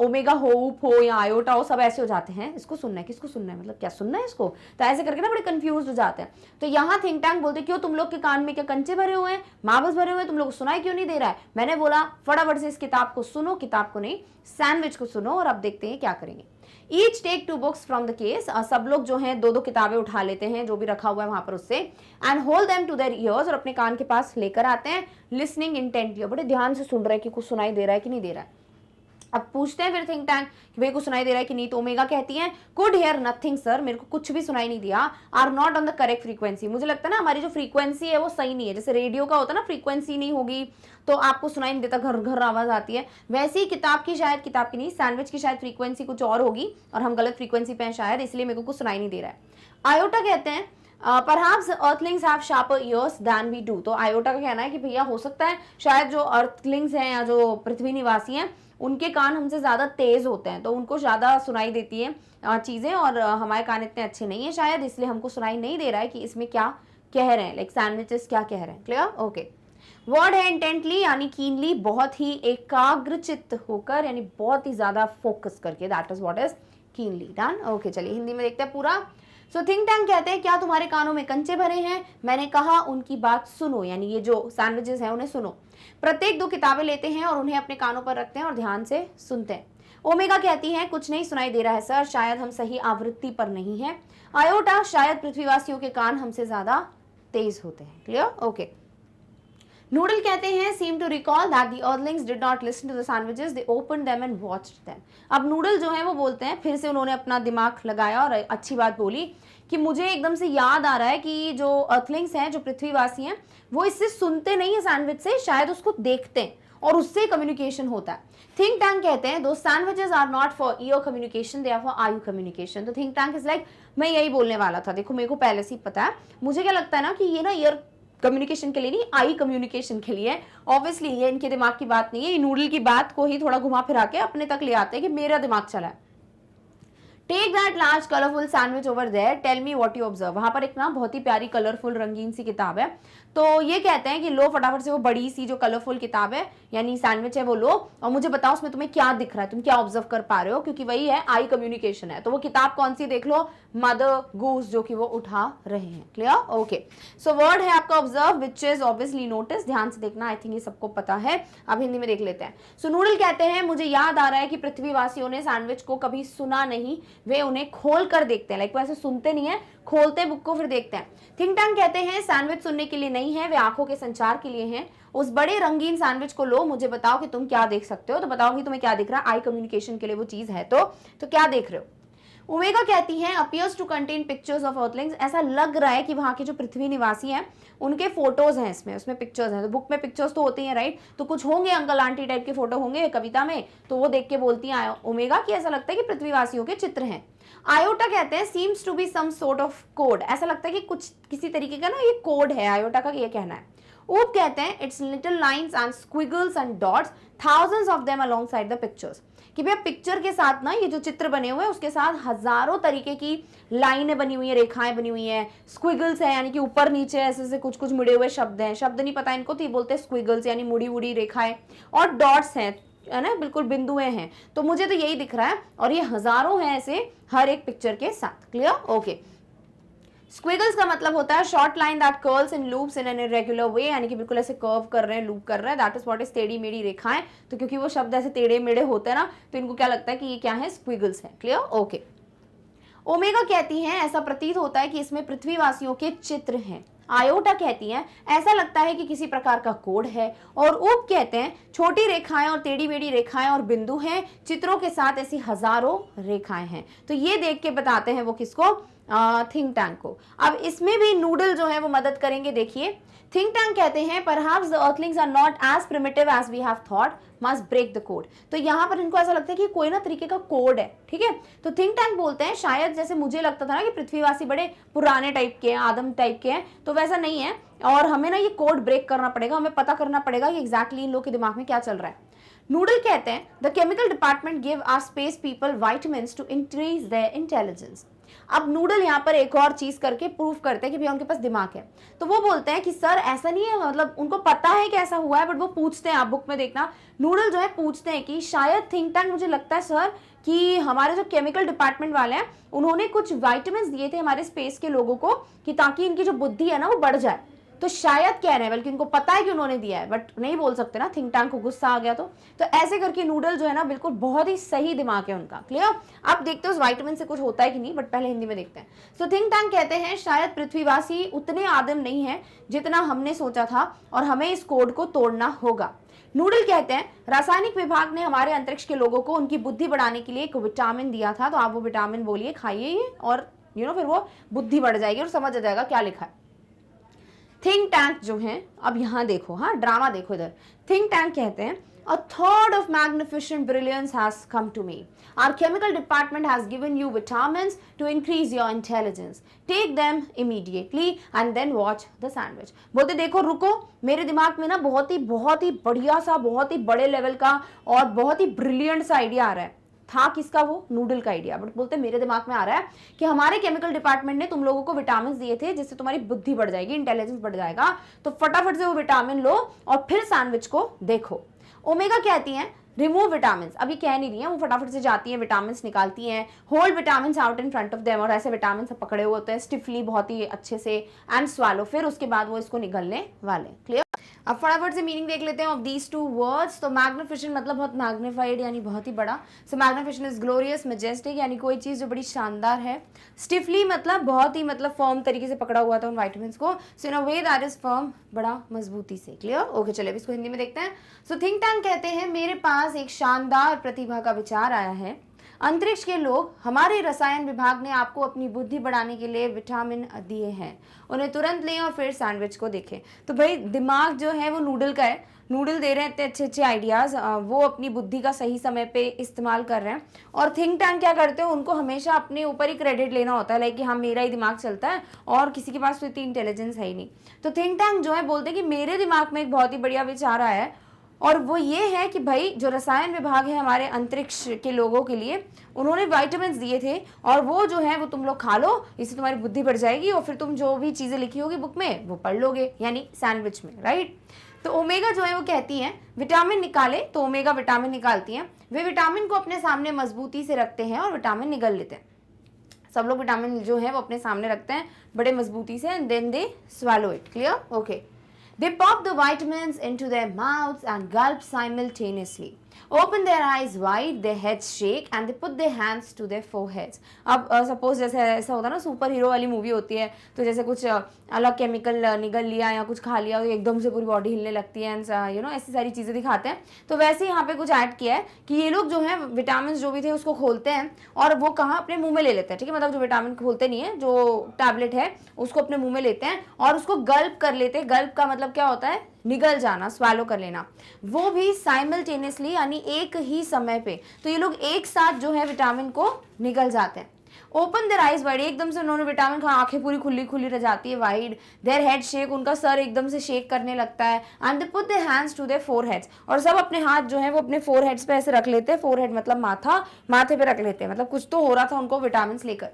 ओमेगा होप हो या आयोटा हो, सब ऐसे हो जाते हैं, इसको सुनना है, किसको सुनना है, मतलब क्या सुनना है इसको, तो ऐसे करके ना बड़े कंफ्यूज हो जाते हैं। तो यहाँ थिंक टैंक बोलते क्यों तुम लोग के कान में क्या कंचे भरे हुए हैं, मार्वल्स भरे हुए हैं, तुम लोग को सुनाई क्यों नहीं दे रहा है। मैंने बोला फटाफट से इस किताब को सुनो, किताब को नहीं सैंडविच को सुनो, और अब देखते हैं क्या करेंगे। Each take 2 books from the case, सब लोग जो हैं 2-2 किताबें उठा लेते हैं जो भी रखा हुआ है वहां पर उससे, and hold them to their ears, और अपने कान के पास लेकर आते हैं, लिसनिंग इंटेंटली, बड़े ध्यान से सुन रहे हैं कि कुछ सुनाई दे रहा है कि नहीं दे रहा है। अब पूछते हैं फिर थिंक टैंक कि भाई कुछ सुनाई दे रहा है कि नहीं, तो ओमेगा कहती है कुड हियर नथिंग सर, मेरे को कुछ भी सुनाई नहीं दिया, are not on the correct frequency. मुझे लगता है ना हमारी जो फ्रीक्वेंसी है वो सही नहीं है, जैसे रेडियो का होता है ना फ्रीक्वेंसी नहीं होगी तो आपको सुनाई नहीं देता, घर घर आवाज आती है, वैसे ही किताब की शायद, किताब की नहीं सैंडविच की शायद फ्रीक्वेंसी कुछ और होगी और हम गलत फ्रीक्वेंसी पे हैं शायद, इसलिए मेरे को कुछ सुनाई नहीं दे रहा है। आयोटा कहते हैं perhaps earthlings have sharper ears than we do. तो आयोटा का कहना है कि भैया हो सकता है शायद जो अर्थलिंग्स हैं या जो पृथ्वी निवासी हैं उनके कान हमसे ज़्यादा तेज़ होते हैं, तो उनको ज़्यादा सुनाई देती है चीज़ें, और हमारे कान इतने अच्छे नहीं है शायद, इसलिए हमको सुनाई नहीं दे रहा है कि इसमें क्या कह रहे हैं, लाइक सैंडविचेस क्या कह रहे हैं। क्लियर? ओके। वर्ड है इंटेंटली यानी कीनली, बहुत ही एकाग्रचित्त होकर, यानी बहुत ही ज़्यादा फोकस करके, that is what is keenly. Done? Okay, चलिए हिंदी में देखते हैं पूरा। सो थिंक टैंक कहते हैं क्या तुम्हारे कानों में कंचे भरे हैं, मैंने कहा उनकी बात सुनो, यानी ये जो सैंडविचेस हैं उन्हें सुनो। प्रत्येक 2 किताबें लेते हैं और उन्हें अपने कानों पर रखते हैं और ध्यान से सुनते हैं। ओमेगा कहती है कुछ नहीं सुनाई दे रहा है सर, शायद हम सही आवृत्ति पर नहीं है। आयोटा शायद पृथ्वीवासियों के कान हमसे ज्यादा तेज होते हैं। क्लियर? ओके। नूडल कहते हैं seem to recall that the earthlings did not listen to the sandwiches, they opened them and watched them। अब नूडल जो है वो बोलते हैं फिर से उन्होंने अपना दिमाग लगाया और अच्छी बात बोली कि मुझे एकदम से याद आ रहा है कि जो अर्थलिंग्स हैं, जो पृथ्वीवासी हैं, वो इससे सुनते नहीं है सैंडविच से, शायद उसको देखते हैं और उससे कम्युनिकेशन होता है। थिंक टैंक कहते हैं those sandwiches are not for ear communication, they are for eye communication. तो थिंक टैंक इज लाइक मैं यही बोलने वाला था, देखो मेरे को पहले से ही पता है, मुझे क्या लगता है ना कि ये ना ईयर कम्युनिकेशन के लिए नहीं, आई कम्युनिकेशन के लिए। ऑब्वियसली ये इनके दिमाग की बात नहीं है, ये नूडल की बात को ही थोड़ा घुमा फिरा के अपने तक ले आते हैं कि मेरा दिमाग चला है। Take that large colourful sandwich over there, tell me what you observe. वहां पर एक ना बहुत ही प्यारी कलरफुल रंगीन सी किताब है, तो ये कहते हैं कि लो फटाफट से वो बड़ी सी जो कलरफुल किताब है यानी सैंडविच है वो लो और मुझे बताओ उसमें तुम्हें क्या दिख रहा है, तुम क्या ऑब्जर्व कर पा रहे हो, क्योंकि वही है आई कम्युनिकेशन है। तो वो किताब कौन सी देख लो, मदर गूस, जो कि वो उठा रहे हैं। क्लियर? ओके। सो वर्ड है आपका observe which is obviously notice, ध्यान से देखना, आई थिंक ये सबको पता है। अब हिंदी में देख लेते हैं। सो नूडल कहते हैं मुझे याद आ रहा है कि पृथ्वीवासियों ने सैंडविच को कभी सुना नहीं, वे उन्हें खोल कर देखते हैं, लाइक वैसे सुनते नहीं है, खोलते बुक को फिर देखते हैं। थिंक टैंक कहते हैं सैंडविच सुनने के लिए नहीं है, वे आंखों के संचार के लिए हैं। उस बड़े रंगीन सैंडविच को लो, मुझे बताओ कि तुम क्या देख सकते हो। तो बताओ कि तुम्हें क्या दिख रहा है, आई कम्युनिकेशन के लिए वो चीज है तो क्या देख रहे हो। ओमेगा कहती है appears to contain pictures of earthlings, ऐसा लग रहा है कि वहां के जो पृथ्वी निवासी हैं उनके फोटोज हैं, उसमें पिक्चर्स हैं। तो बुक में पिक्चर्स तो होती हैं राइट, तो कुछ होंगे अंकल आंटी टाइप के फोटो होंगे कविता में, तो वो देख के बोलती हैं ओमेगा कि ऐसा लगता है कि पृथ्वीवासियों के चित्र हैं। आयोटा कहते हैं seems to be some sort of code, ऐसा लगता है कि कुछ किसी तरीके का ना ये कोड है, आयोटा का ये कहना है। ऊप कहते हैं it's little lines and squiggles and dots, thousands of them alongside the pictures, कि भैया पिक्चर के साथ ना ये जो चित्र बने हुए हैं उसके साथ हजारों तरीके की लाइनें बनी हुई है, रेखाएं बनी हुई हैं, स्क्विगल्स है यानी कि ऊपर नीचे ऐसे से कुछ कुछ मुड़े हुए शब्द हैं, शब्द नहीं पता इनको तो ये बोलते हैं स्क्विगल्स यानी मुड़ी मुड़ी रेखाएं, और डॉट्स हैं है ना, बिल्कुल बिंदुएं हैं। तो मुझे तो यही दिख रहा है और ये हजारों हैं ऐसे हर एक पिक्चर के साथ। क्लियर? ओके। स्क्विगल्स का मतलब होता है short line that curls in loops in an irregular way, यानी कि बिल्कुल ऐसे कर्व कर रहे हैं, लूप कर रहे हैं, दैट इज व्हाट इज टेढ़ी मेढ़ी रेखाएं। तो क्योंकि वो शब्द ऐसे टेढ़े मेढ़े होते हैं ना, तो इनको क्या लगता है कि ये क्या है, स्क्विगल्स है। क्लियर? ओके। ओमेगा कहती है ऐसा प्रतीत होता है कि इसमें पृथ्वीवासियों के चित्र हैं। आयोटा कहती है ऐसा लगता है कि किसी प्रकार का कोड है। और उप कहते हैं छोटी रेखाएं और टेढ़ी मेढ़ी रेखाएं और बिंदु हैं, चित्रों के साथ ऐसी हजारों रेखाएं हैं। तो ये देख के बताते हैं वो किसको, थिंक टैंक को। अब इसमें भी नूडल जो है वो मदद करेंगे। देखिए थिंक टैंक कहते हैं perhaps the earthlings are not as primitive as we have thought, must break the code. तो यहाँ पर इनको ऐसा लगता है कि कोई ना तरीके का कोड है, ठीक है। तो थिंक टैंक बोलते हैं शायद जैसे मुझे लगता था ना कि पृथ्वीवासी बड़े पुराने टाइप के हैं, आदम टाइप के हैं, तो वैसा नहीं है और हमें ना ये कोड ब्रेक करना पड़ेगा, हमें पता करना पड़ेगा कि एग्जैक्टली इन लोग के दिमाग में क्या चल रहा है। नूडल कहते हैं the chemical department give our space people vitamins to increase their intelligence. अब नूडल यहाँ पर एक और चीज करके प्रूव करते हैं कि भैया उनके पास दिमाग है। तो वो बोलते हैं कि सर ऐसा नहीं है, मतलब उनको पता है कि ऐसा हुआ है, बट वो पूछते हैं, आप बुक में देखना नूडल जो है पूछते हैं कि शायद थिंक टैंक, मुझे लगता है सर कि हमारे जो केमिकल डिपार्टमेंट वाले हैं उन्होंने कुछ विटामिन्स दिए थे हमारे स्पेस के लोगों को कि ताकि इनकी जो बुद्धि है ना वो बढ़ जाए। तो शायद कह रहे हैं, बल्कि उनको पता है कि उन्होंने दिया है, बट नहीं बोल सकते ना, थिंक टैंक को गुस्सा आ गया तो ऐसे करके नूडल जो है ना बिल्कुल बहुत ही सही दिमाग है उनका। क्लियर? अब देखते हैं उस विटामिन से कुछ होता है कि नहीं, बट पहले हिंदी में देखते हैं। सो थिंक टैंक कहते हैं शायद पृथ्वीवासी उतने आदिम नहीं है जितना हमने सोचा था और हमें इस कोड को तोड़ना होगा। नूडल कहते हैं रासायनिक विभाग ने हमारे अंतरिक्ष के लोगों को उनकी बुद्धि बढ़ाने के लिए एक विटामिन दिया था, तो आप वो विटामिन बोलिए, खाइए ये, और फिर वो बुद्धि बढ़ जाएगी और समझ आ जाएगा क्या लिखा है। थिंक टैंक जो है, अब यहाँ देखो, हाँ ड्रामा देखो इधर। थिंक टैंक कहते हैं a thought of magnificent brilliance has come to me. Our chemical department has given you vitamins to increase your intelligence. Take them immediately and then watch the sandwich. बोलते देखो रुको, मेरे दिमाग में ना बहुत ही बढ़िया सा, बहुत ही बड़े लेवल का और बहुत ही ब्रिलियंट सा आइडिया आ रहा है। था किसका? वो नूडल का आइडिया, बट बोलते मेरे दिमाग में आ रहा है कि हमारे केमिकल डिपार्टमेंट ने तुम लोगों को विटामिन दिए थे जिससे तुम्हारी बुद्धि बढ़ जाएगी, इंटेलिजेंस बढ़ जाएगा, तो फटाफट से वो विटामिन लो और फिर सैंडविच को देखो। ओमेगा कहती हैं रिमूव विटामिन, अभी कह नहीं रही है, वो फटाफट से जाती हैं, विटामिन निकालती हैं, hold vitamin out in front of them, और ऐसे विटामिन पकड़े हुए होते हैं स्टिफली बहुत ही अच्छे से, एंड स्वालो, फिर उसके बाद वो इसको निगलने वाले। क्लियर? अब फटाफट से मीनिंग देख लेते हैं ऑफ दीज टू वर्ड्स। तो मैग्निफिसेंट मतलब बहुत मैग्निफाइड यानी बहुत ही बड़ा। सो मैग्निफिसेंट इज ग्लोरियस, मैजेस्टिक यानी कोई चीज जो बड़ी शानदार है। स्टिफली मतलब बहुत ही मतलब फर्म तरीके से पकड़ा हुआ था उन वाइटामिन को। सो इन अ वे दैट इज फर्म, बड़ा मजबूती से। क्लियर? ओके, चलिए इसको हिंदी में देखते हैं। सो थिंक टैंक कहते हैं मेरे पास एक शानदार प्रतिभा का विचार आया है। अंतरिक्ष के लोग, हमारे रसायन विभाग ने आपको अपनी बुद्धि बढ़ाने के लिए विटामिन दिए हैं, उन्हें तुरंत लें और फिर सैंडविच को देखें। तो भाई दिमाग जो है वो नूडल का है, नूडल दे रहे हैं इतने अच्छे अच्छे आइडियाज़, वो अपनी बुद्धि का सही समय पे इस्तेमाल कर रहे हैं। और थिंक टैंक क्या करते हैं, उनको हमेशा अपने ऊपर ही क्रेडिट लेना होता है, लाइक कि हाँ मेरा ही दिमाग चलता है और किसी के पास तो इतनी इंटेलिजेंस है ही नहीं। तो थिंक टैंक जो है बोलते हैं कि मेरे दिमाग में एक बहुत ही बढ़िया विचार आया है, और वो ये है कि भाई जो रसायन विभाग है हमारे अंतरिक्ष के लोगों के लिए, उन्होंने विटामिन दिए थे, और वो जो है वो तुम लोग खा लो, इससे तुम्हारी बुद्धि बढ़ जाएगी, और फिर तुम जो भी चीज़ें लिखी होगी बुक में वो पढ़ लोगे, यानी सैंडविच में, राइट। तो ओमेगा जो है वो कहती हैं विटामिन निकाले, तो ओमेगा विटामिन निकालती हैं, वे विटामिन को अपने सामने मजबूती से रखते हैं और विटामिन निगल लेते हैं। सब लोग विटामिन जो है वो अपने सामने रखते हैं बड़े मजबूती से, and then they swallow it. Clear? Okay. They pop the vitamins into their mouths and gulp simultaneously. Open their eyes wide, their heads shake and they put their hands to their foreheads. अब suppose जैसे ऐसा होता है ना, super hero वाली movie होती है, तो जैसे कुछ अलग केमिकल निगल लिया या कुछ खा लिया तो एकदम से पूरी बॉडी हिलने लगती है, एंड यू नो ऐसी सारी चीज़ें दिखाते हैं। तो वैसे यहाँ पे कुछ ऐड किया है कि ये लोग जो है विटामिन जो भी थे उसको खोलते हैं और वो कहाँ अपने मुंह में ले लेते हैं, ठीक है, मतलब जो विटामिन खोलते नहीं है, जो टैबलेट है उसको अपने मुंह में लेते हैं और उसको गल्प कर लेते हैं। गल्प का मतलब क्या होता है, निगल जाना, स्वालो कर लेना, वो भी साइमल्टेनियसली यानी एक ही समय पे। तो ये लोग एक साथ जो है विटामिन को निगल जाते हैं। ओपन देयर आइज वाइड, एकदम से उन्होंने विटामिन का आंखें पूरी खुली खुली रह जाती है, वाइड। देयर हेड शेक, उनका सर एकदम से शेक करने लगता है। And they put their hands to their foreheads, और सब अपने हाथ जो है वो अपने फोरहेड्स पे ऐसे रख लेते हैं। फोरहेड मतलब माथा, माथे पे रख लेते हैं, मतलब कुछ तो हो रहा था उनको विटामिन लेकर।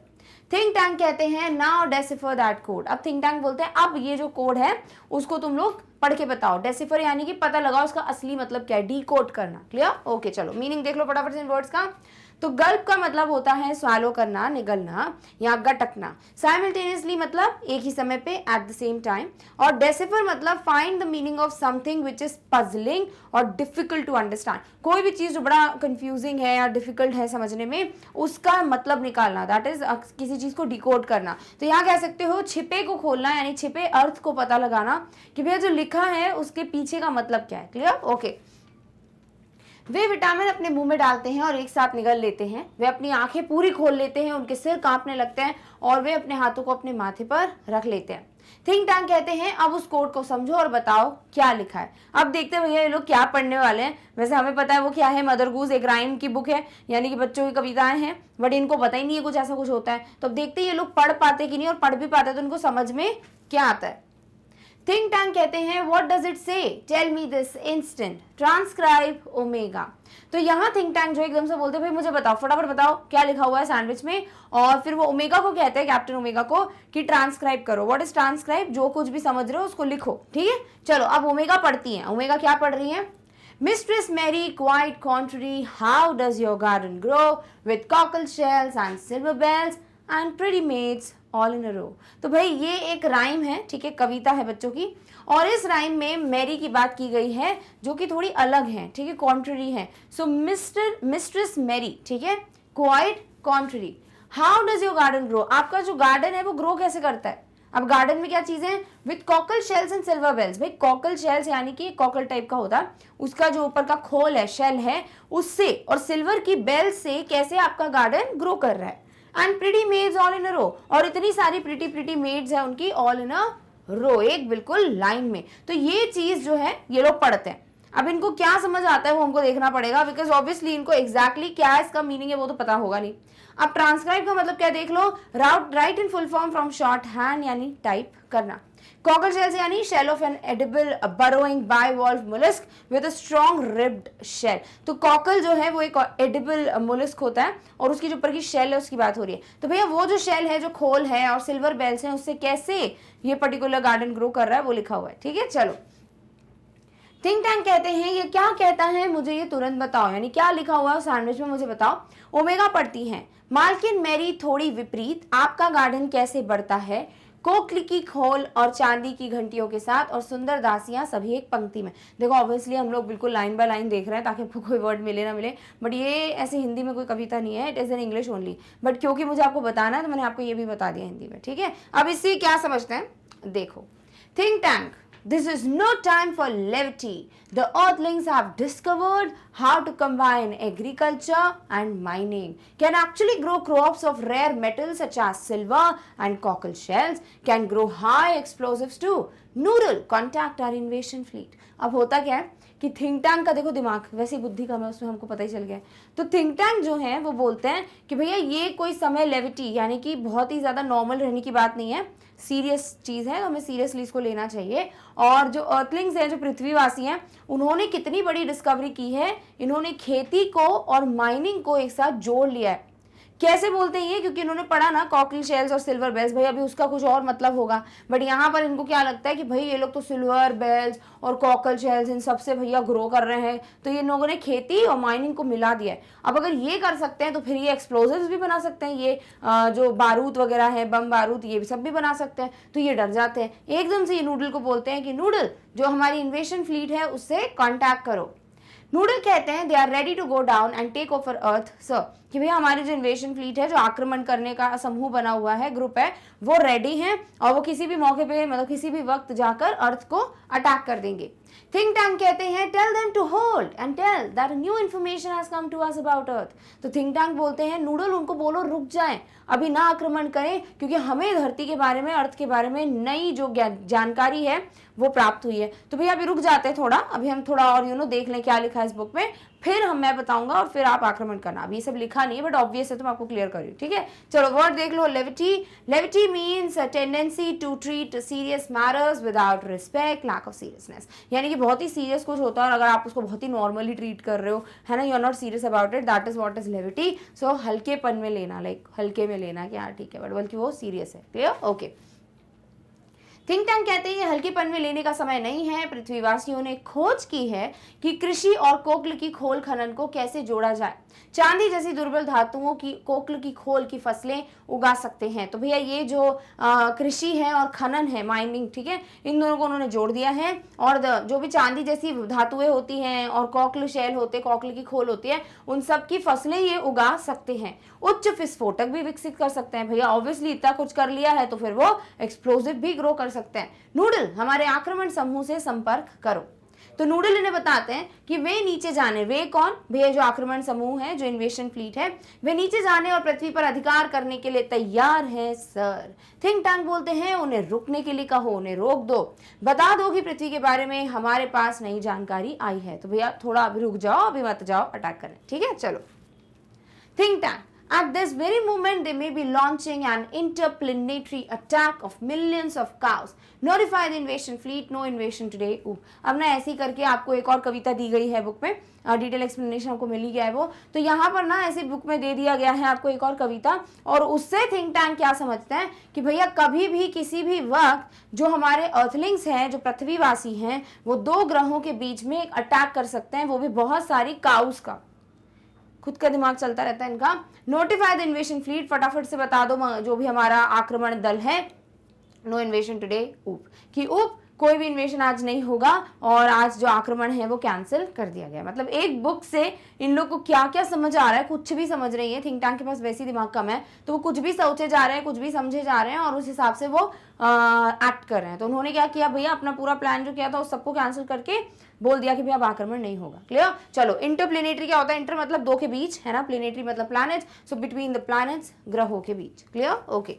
थिंक टैंक कहते हैं नाउ डेसिफर दैट कोड। अब थिंक टैंक बोलते हैं अब ये जो कोड है उसको तुम लोग पढ़ के बताओ। डेसिफर यानी कि पता लगाओ उसका असली मतलब क्या है, डी कोड करना। क्लियर? ओके, चलो मीनिंग देख लो फटाफट से इन वर्ड्स का। तो गल्प का मतलब होता है स्वालो करना, निगलना या गटकना। साइमल्टेनियसली मतलब एक ही समय पे, एट द सेम टाइम। और डेसिफर मतलब find the meaning of something which is puzzling और डिफिकल्ट टू अंडरस्टैंड। कोई भी चीज जो बड़ा कंफ्यूजिंग है या डिफिकल्ट है समझने में, उसका मतलब निकालना, दैट इज किसी चीज को डिकोड करना। तो यहाँ कह सकते हो छिपे को खोलना, यानी छिपे अर्थ को पता लगाना कि भैया जो लिखा है उसके पीछे का मतलब क्या है। क्लियर? ओके। वे विटामिन अपने मुंह में डालते हैं और एक साथ निगल लेते हैं। वे अपनी आंखें पूरी खोल लेते हैं, उनके सिर कांपने लगते हैं और वे अपने हाथों को अपने माथे पर रख लेते हैं। थिंक टैंक कहते हैं अब उस कोड को समझो और बताओ क्या लिखा है। अब देखते हैं भैया ये लोग क्या पढ़ने वाले हैं। वैसे हमें पता है वो क्या है, मदर गूज एक राइम की बुक है, यानी कि बच्चों की कविताएं हैं, बट इनको पता ही नहीं है कुछ ऐसा कुछ होता है। तो अब देखते हैं ये लोग पढ़ पाते कि नहीं, और पढ़ भी पाते तो उनको समझ में क्या आता है। थिंक टैंक कहते हैं what does it say, tell me this instant, transcribe Omega. तो यहाँ थिंक टैंक जो एकदम से बोलते हैं भाई मुझे बताओ, फटाफट बताओ क्या लिखा हुआ है सैंडविच में, और फिर वो ओमेगा को कहते हैं, कैप्टन ओमेगा को, कि ट्रांसक्राइब करो। व्हाट इज ट्रांसक्राइब, जो कुछ भी समझ रहे हो उसको लिखो। ठीक है, चलो अब ओमेगा पढ़ती है। ओमेगा क्या पढ़ रही है? Mistress Mary, quite contrary, how does your garden grow with cockle shells and silver bells and pretty maids all in a row? तो भाई ये एक राइम है, ठीक है, कविता है बच्चों की, और इस राइम में मैरी की बात की गई है जो कि थोड़ी अलग है, ठीक है, कॉन्ट्ररी है। सो मिस्ट्रेस मैरी, ठीक है, quite contrary, how does your garden grow, आपका जो गार्डन है वो ग्रो कैसे करता है। अब गार्डन में क्या चीजें हैं, with cockle shells and silver bells. भाई कॉकल शेल्स यानी कि कॉकल टाइप का होता है, उसका जो ऊपर का खोल है, शेल है, उससे, और सिल्वर की बेल से कैसे आपका गार्डन ग्रो कर रहा है। And pretty maids all in a row, और इतनी सारी प्रिटी मेड्स है उनकी, ऑल इन अ रो, एक बिल्कुल लाइन में। तो ये चीज जो है ये लोग पढ़ते हैं। अब इनको क्या समझ आता है वो हमको देखना पड़ेगा, बिकॉज ऑब्वियसली इनको एग्जैक्टली क्या इसका मीनिंग है वो तो पता होगा नहीं। अब ट्रांसक्राइब का मतलब क्या देख लो, write in full form from shorthand, यानी टाइप करना। कॉकल शेल्स यानी shell of an edible burrowing bivalve mollusc with a strong ribbed shell. तो कॉकल जो है वो एक एडिबल मोलस्क होता है, और उसकी जो ऊपर की शेल है उसकी बात हो रही है। तो भैया वो जो शेल है, जो खोल है और सिल्वर बेल्स हैं, उससे कैसे ये पर्टिकुलर गार्डन ग्रो कर रहा है वो लिखा हुआ है। ठीक है, चलो थिंक टैंक कहते हैं ये क्या कहता है मुझे ये तुरंत बताओ, यानी क्या लिखा हुआ है सैंडविच में मुझे बताओ। ओमेगा पढ़ती हैं, मालकिन मेरी थोड़ी विपरीत, आपका गार्डन कैसे बढ़ता है, कोकली की खोल और चांदी की घंटियों के साथ, और सुंदर दासियां सभी एक पंक्ति में। देखो ऑब्वियसली हम लोग बिल्कुल लाइन बाय लाइन देख रहे हैं ताकि आपको कोई वर्ड मिले ना मिले, बट ये ऐसे हिंदी में कोई कविता नहीं है, it is in English only, but क्योंकि मुझे आपको बताना है तो मैंने आपको ये भी बता दिया हिंदी में, ठीक है। अब इससे क्या समझते हैं, देखो, think tank, this is no time for levity. The earthlings have discovered how to combine agriculture and mining, can actually grow crops of rare metals such as silver and cockle shells, can grow high explosives too. Noodle, contact our invasion fleet. अब होता क्या है कि think tank का देखो दिमाग वैसी बुद्धि कम है उसमें, हमको पता ही चल गया है। तो थिंक टैंक जो है वो बोलते हैं कि भैया ये कोई समय लेविटी यानी कि बहुत ही ज़्यादा नॉर्मल रहने की बात नहीं है, सीरियस चीज़ है, तो हमें सीरियसली इसको लेना चाहिए। और जो अर्थलिंग्स हैं, जो पृथ्वीवासी हैं, उन्होंने कितनी बड़ी डिस्कवरी की है, इन्होंने खेती को और माइनिंग को एक साथ जोड़ लिया है। कैसे बोलते हैं ये, क्योंकि इन्होंने पढ़ा ना कॉकल शेल्स और सिल्वर बेल्स, भाई अभी उसका कुछ और मतलब होगा, बट यहाँ पर इनको क्या लगता है कि भाई ये लोग तो सिल्वर बेल्स और कॉकल शेल्स इन सबसे भैया ग्रो कर रहे हैं, तो ये लोगों ने खेती और माइनिंग को मिला दिया है। अब अगर ये कर सकते हैं तो फिर ये एक्सप्लोजिव्स भी बना सकते हैं, ये जो बारूद वगैरह है, बम बारूद, ये सब भी बना सकते हैं। तो ये डर जाते हैं एकदम से, ये नूडल को बोलते हैं कि नूडल जो हमारी इन्वेशन फ्लीट है उससे कॉन्टैक्ट करो। नूडल कहते हैं they are ready to go down and take over Earth sir, कि भैया हमारी जो इन्वेशन फ्लीट है, जो आक्रमण करने का समूह बना हुआ है, ग्रुप है, वो रेडी है और वो किसी भी मौके पे मतलब किसी भी वक्त जाकर अर्थ को अटैक कर देंगे। थिंक टैंक कहते हैं tell them to hold and tell that new information has come to us about Earth. तो थिंक टैंक बोलते हैं नूडल उनको बोलो रुक जाएं, अभी ना आक्रमण करें, क्योंकि हमें धरती के बारे में, अर्थ के बारे में नई जो जानकारी है वो प्राप्त हुई है। तो भैया अभी रुक जाते हैं थोड़ा, अभी हम थोड़ा और देख लें क्या लिखा है इस बुक में, फिर मैं बताऊंगा और फिर आप आक्रमण करना। अभी ये सब लिखा नहीं है बट ऑब्वियस है तो मैं आपको क्लियर कर रही हूँ, ठीक है। चलो वर्ड देख लो, levity. Levity means a tendency to treat serious matters without respect, lack of seriousness, यानी कि बहुत ही सीरियस कुछ होता है और अगर आप उसको बहुत ही नॉर्मली ट्रीट कर रहे हो, है ना, you are not serious about it, that is what is levity. So हल्केपन में लेना, लाइक हल्के में लेना कि हाँ ठीक है, बट बल्कि वो सीरियस है। Clear, okay. थिंक टैंक कहते हैं ये हल्केपन में लेने का समय नहीं है। पृथ्वीवासियों ने खोज की है कि कृषि और कोकल की खोल खनन को कैसे जोड़ा जाए। चांदी जैसी दुर्बल धातुओं की कोकल की खोल की फसलें उगा सकते हैं। तो भैया ये जो कृषि है और खनन है, माइनिंग, ठीक है, इन दोनों को उन्होंने जोड़ दिया है। और जो भी चांदी जैसी धातुएं होती हैं और कोकल शेल होते, कोकल की खोल होती है, उन सब की फसलें ये उगा सकते हैं। उच्च विस्फोटक भी विकसित कर सकते हैं। भैया ऑब्वियसली इतना कुछ कर लिया है तो फिर वो एक्सप्लोसिव भी ग्रो कर सकते हैं। नूडल हमारे आक्रमण समूह से संपर्क करो। तो नूडल इन्हें बताते हैं कि वे नीचे जाने, वे कौन, वे जो आक्रमण समूह है, जो इन्वेशन फ्लीट है, वे नीचे जाने और पृथ्वी पर अधिकार करने के लिए तैयार हैं सर। थिंक टैंक बोलते हैं उन्हें रुकने के लिए कहो, उन्हें रोक दो, बता दो कि पृथ्वी के बारे में हमारे पास नई जानकारी आई है। तो भैया थोड़ा अभी रुक जाओ, अभी मत जाओ अटैक करने, ठीक है। चलो, think tank at this very moment they may be launching an interplanetary attack of millions of cows. Notify the invasion fleet, no invasion today. अब ना ऐसे ही करके आपको एक और कविता दी गई है बुक में, डिटेल एक्सप्लेनेशन आपको मिल ही गया है वो। तो यहाँ पर ना ऐसे बुक में दे दिया गया है आपको एक और कविता, और उससे थिंक टैंक क्या समझते हैं कि भैया कभी भी किसी भी वक्त जो हमारे अर्थलिंग्स हैं, जो पृथ्वीवासी हैं, वो दो ग्रहों के बीच में एक अटैक कर सकते हैं, वो भी बहुत सारी काउस का। खुद का दिमाग चलता रहता है इनका। नोटिफाई द इन्वेशन फ्लीट, फटाफट से बता दो जो भी हमारा आक्रमण दल है, नो इन्वेशन टुडे, कि कोई भी इन्वेशन आज नहीं होगा और आज जो आक्रमण है वो कैंसिल कर दिया गया। मतलब एक बुक से इन लोग को क्या क्या समझ आ रहा है, कुछ भी समझ रही है। थिंक टैंक के पास वैसे ही दिमाग कम है, तो वो कुछ भी सोचे जा रहे हैं, कुछ भी समझे जा रहे हैं और उस हिसाब से वो एक्ट कर रहे हैं। तो उन्होंने क्या किया भैया, अपना पूरा प्लान जो किया था उस सबको कैंसिल करके बोल दिया कि भैया अब आक्रमण नहीं होगा। क्लियर। चलो, इंटरप्लेनेटरी क्या होता है, इंटर मतलब दो के बीच, है ना, प्लेनेटरी मतलब planets, so between the planets, ग्रहों के बीच। Clear, okay.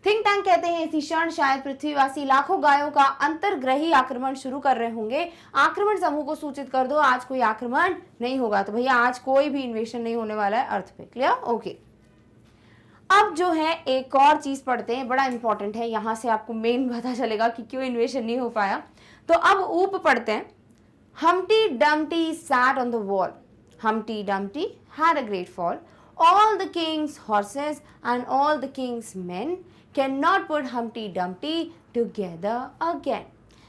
थिंक टैंक कहते हैं इसी क्षण शायद पृथ्वीवासी लाखों गायों का अंतर्ग्रही आक्रमण शुरू कर रहे होंगे। आक्रमण समूह को सूचित कर दो आज कोई आक्रमण नहीं होगा। तो भैया आज कोई भी इन्वेशन नहीं होने वाला है अर्थ पे। Clear, okay. अब जो है एक और चीज पढ़ते हैं, बड़ा इंपॉर्टेंट है, यहां से आपको मेन पता चलेगा कि क्यों इन्वेशन नहीं हो पाया। तो अब ऊप पढ़ते हैं। Humpty Dumpty sat on the wall. Humpty Dumpty had a great fall. All the king's horses and all the king's men cannot put Humpty Dumpty together again.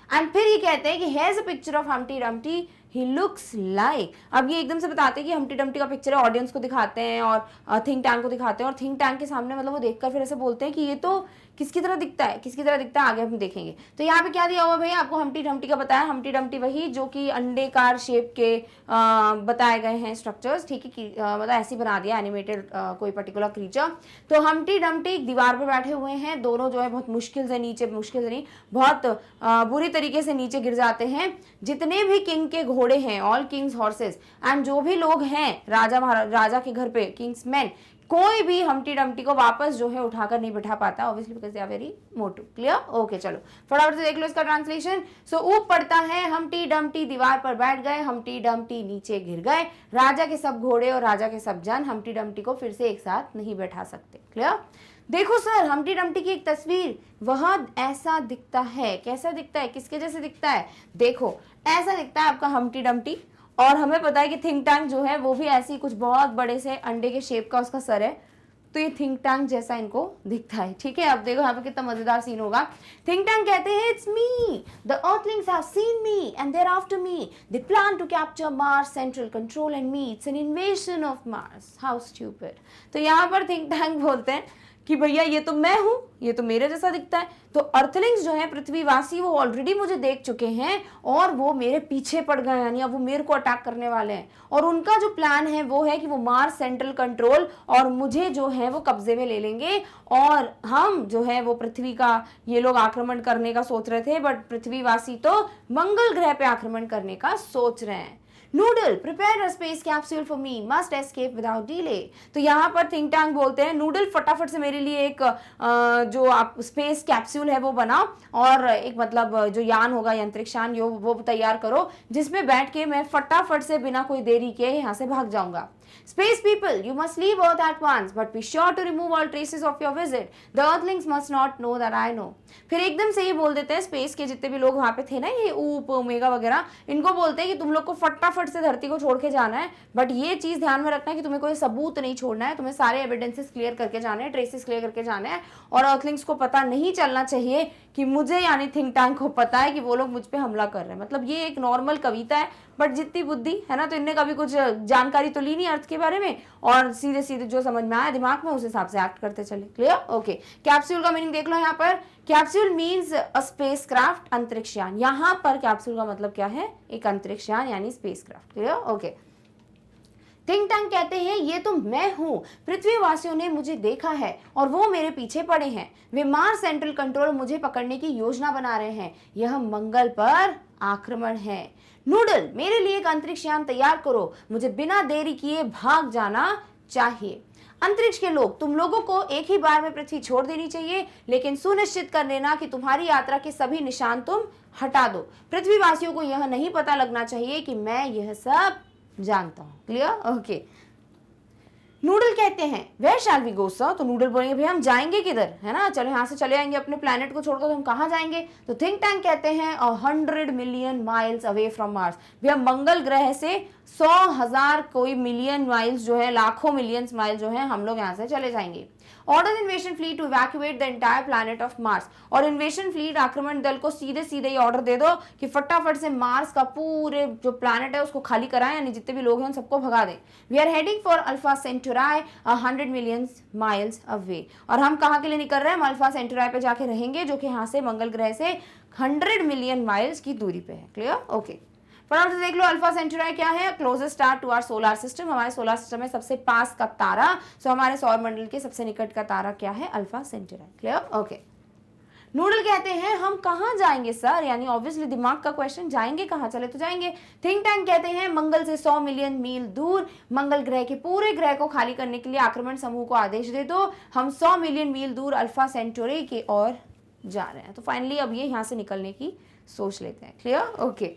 And फिर ये कहते हैं कि hairs a picture of Humpty Dumpty, he looks like. अब ये एकदम से बताते हैं कि हम्टी डम्टी का पिक्चर है, ऑडियंस को दिखाते हैं और थिंक टैंक को दिखाते हैं, और थिंक टैंक के सामने मतलब वो देखकर फिर ऐसे बोलते हैं कि ये तो किसकी तरह दिखता है, किसकी तरह दिखता है, आगे हम देखेंगे। तो यहाँ पे क्या दिया हुआ भैया आपको, हम्टी डम्टी का बताया। हम्टी डम्टी वही जो कि अंडेकार शेप के बताए गए हैं स्ट्रक्चर्स, ठीक है कि मतलब ऐसे बना दिया एनिमेटेड कोई पर्टिकुलर क्रीचर। तो हम्टी डम्टी एक दीवार पर बैठे हुए हैं, दोनों जो है बहुत मुश्किल से नीचे, मुश्किल से नहीं बहुत बुरी तरीके से नीचे गिर जाते हैं। जितने भी किंग के घोड़े हैं, ऑल किंग्स हॉर्सेस, एंड जो भी लोग हैं राजा के घर पे, किंग्स मैन, कोई भी हम्टी डम्टी को वापस जो है उठाकर नहीं बिठा पाता, obviously because they are very मोटू। क्लियर? ओके, चलो फटाफट से देख लो इसका ट्रांसलेशन। सो ऊप पड़ता है, हम्टी डम्टी दीवार पर बैठ गए, हम्टी डम्टी नीचे गिर गए, राजा के सब घोड़े और राजा के सब जन हम्टी डम्टी को फिर से एक साथ नहीं बैठा सकते। क्लियर? देखो सर, हम्टी डम्टी की एक तस्वीर, वह ऐसा दिखता है। कैसा दिखता है, किसके जैसे दिखता है? देखो ऐसा दिखता है आपका हम्टी डम्टी, और हमें पता है कि थिंक टैंक जो है वो भी ऐसी कुछ बहुत बड़े से अंडे के शेप का उसका सर है, तो ये थिंक टैंक जैसा इनको दिखता है। ठीक है, अब देखो यहाँ पे कितना मजेदार सीन होगा। थिंक टैंक कहते हैं, it's me, the earthlings have seen me and they are after me, they plan to capture Mars central control and me, it's an invasion of Mars, how stupid. तो यहाँ पर think tank बोलते हैं कि भैया ये तो मैं हूं, ये तो मेरे जैसा दिखता है। तो अर्थलिंग्स जो है, पृथ्वीवासी, वो ऑलरेडी मुझे देख चुके हैं और वो मेरे पीछे पड़ गए, यानी अब वो मेरे को अटैक करने वाले हैं। और उनका जो प्लान है वो है कि वो मार्स सेंट्रल कंट्रोल और मुझे जो है वो कब्जे में ले लेंगे, और हम जो है वो पृथ्वी का ये लोग आक्रमण करने का सोच रहे थे, बट पृथ्वीवासी तो मंगल ग्रह पे आक्रमण करने का सोच रहे हैं। Noodle, prepare a space capsule for me, must escape without delay. तो यहाँ पर थिंक टैंक बोलते हैं, नूडल फटाफट से मेरे लिए एक जो आप स्पेस कैप्सूल है वो बनाओ, और एक मतलब जो यान होगा, अंतरिक्ष यान, वो तैयार करो, जिसमें बैठ के मैं फटाफट से बिना कोई देरी के यहाँ से भाग जाऊंगा। Space people, you must leave Earth at once, but be sure to remove all traces of your visit. The Earthlings must not know that I know. फिर एकदम से ये बोल देते हैं, स्पेस के जितने भी लोग वहां पे थे ना, ये ऊप ओमेगा वगैरह, इनको बोलते हैं कि तुम लोग को फटाफट से धरती को छोड़ के जाना है, बट ये चीज ध्यान में रखना है कि तुम्हें कोई सबूत नहीं छोड़ना है, तुम्हें सारे एविडेंसेस क्लियर करके जाने हैं, ट्रेसेस क्लियर करके जाने हैं, और अर्थलिंग्स को पता नहीं चलना चाहिए कि मुझे, यानी थिंक टैंक को पता है कि वो लोग मुझ पे हमला कर रहे हैं। मतलब ये एक नॉर्मल कविता है, बट जितनी बुद्धि है ना, तो इनने कभी कुछ जानकारी तो ली नहीं अर्थ के बारे में, और सीधे सीधे जो समझ में आया दिमाग में उस हिसाब से एक्ट करते चले। क्लियर? ओके, कैप्सूल का मीनिंग देख लो यहाँ पर। Capsule means a space craft, अंतरिक्ष यान। यहाँ पर कैप्सूल का मतलब क्या है? एक अंतरिक्ष यान यानी space craft. Clear? Okay. Think tank कहते हैं, ये तो मैं हूं, पृथ्वीवासियों ने मुझे देखा है और वो मेरे पीछे पड़े हैं, वे मार्स सेंट्रल कंट्रोल मुझे पकड़ने की योजना बना रहे हैं, यह मंगल पर आक्रमण है। नूडल, मेरे लिए एक अंतरिक्ष यान तैयार करो, मुझे बिना देरी किए भाग जाना चाहिए। अंतरिक्ष के लोग, तुम लोगों को एक ही बार में पृथ्वी छोड़ देनी चाहिए, लेकिन सुनिश्चित कर लेना कि तुम्हारी यात्रा के सभी निशान तुम हटा दो। पृथ्वीवासियों को यह नहीं पता लगना चाहिए कि मैं यह सब जानता हूं। क्लियर? ओके। नूडल कहते हैं, where shall we go sir? तो नूडल बोलेंगे, भैया हम जाएंगे किधर, है ना, चलो यहाँ से चले आएंगे अपने प्लेनेट को छोड़कर, तो हम कहाँ जाएंगे? तो थिंक टैंक कहते हैं, 100 million miles away from Mars. भैया मंगल ग्रह से 100,000 कोई मिलियन माइल्स जो है, लाखों मिलियंस माइल जो है, हम लोग यहाँ से चले जाएंगे। Order invasion fleet to evacuate the entire planet of Mars. और इन्वेशन फ्लीट, आक्रमण दल को सीधे सीधे ही ऑर्डर दे दो कि फटाफट से मार्स का पूरे जो प्लैनेट है उसको खाली कराएं, यानी जितने भी लोग हैं उन सबको भगा दें। We are heading for Alpha Centauri 100 million miles away. और हम कहाँ के लिए निकल रहे हैं? हम अल्फा सेंटुराई पे जाके रहेंगे, जो कि यहाँ से मंगल ग्रह से 100 मिलियन माइल्स की दूरी पे है। क्लियर? ओके। फटाफट से देख लो, अल्फा सेंटुराई क्या है? Closest star to our solar system, हमारे सोलर सिस्टम में सबसे पास का तारा। सो हमारे सौर मंडल के सबसे निकट का तारा क्या है? अल्फा सेंटुराई। क्लियर? ओके। नूडल कहते हैं, हम कहाँ जाएंगे सर? यानी ऑब्वियसली दिमाग का क्वेश्चन, जाएंगे कहाँ? चले तो जाएंगे। थिंक टैंक कहते हैं, मंगल से 100 मिलियन मील दूर, मंगल ग्रह के पूरे ग्रह को खाली करने के लिए आक्रमण समूह को आदेश दे दो, हम 100 मिलियन मील दूर अल्फा सेंटुराई की ओर जा रहे हैं। तो फाइनली अब ये यहाँ से निकलने की सोच लेते हैं। क्लियर? ओके।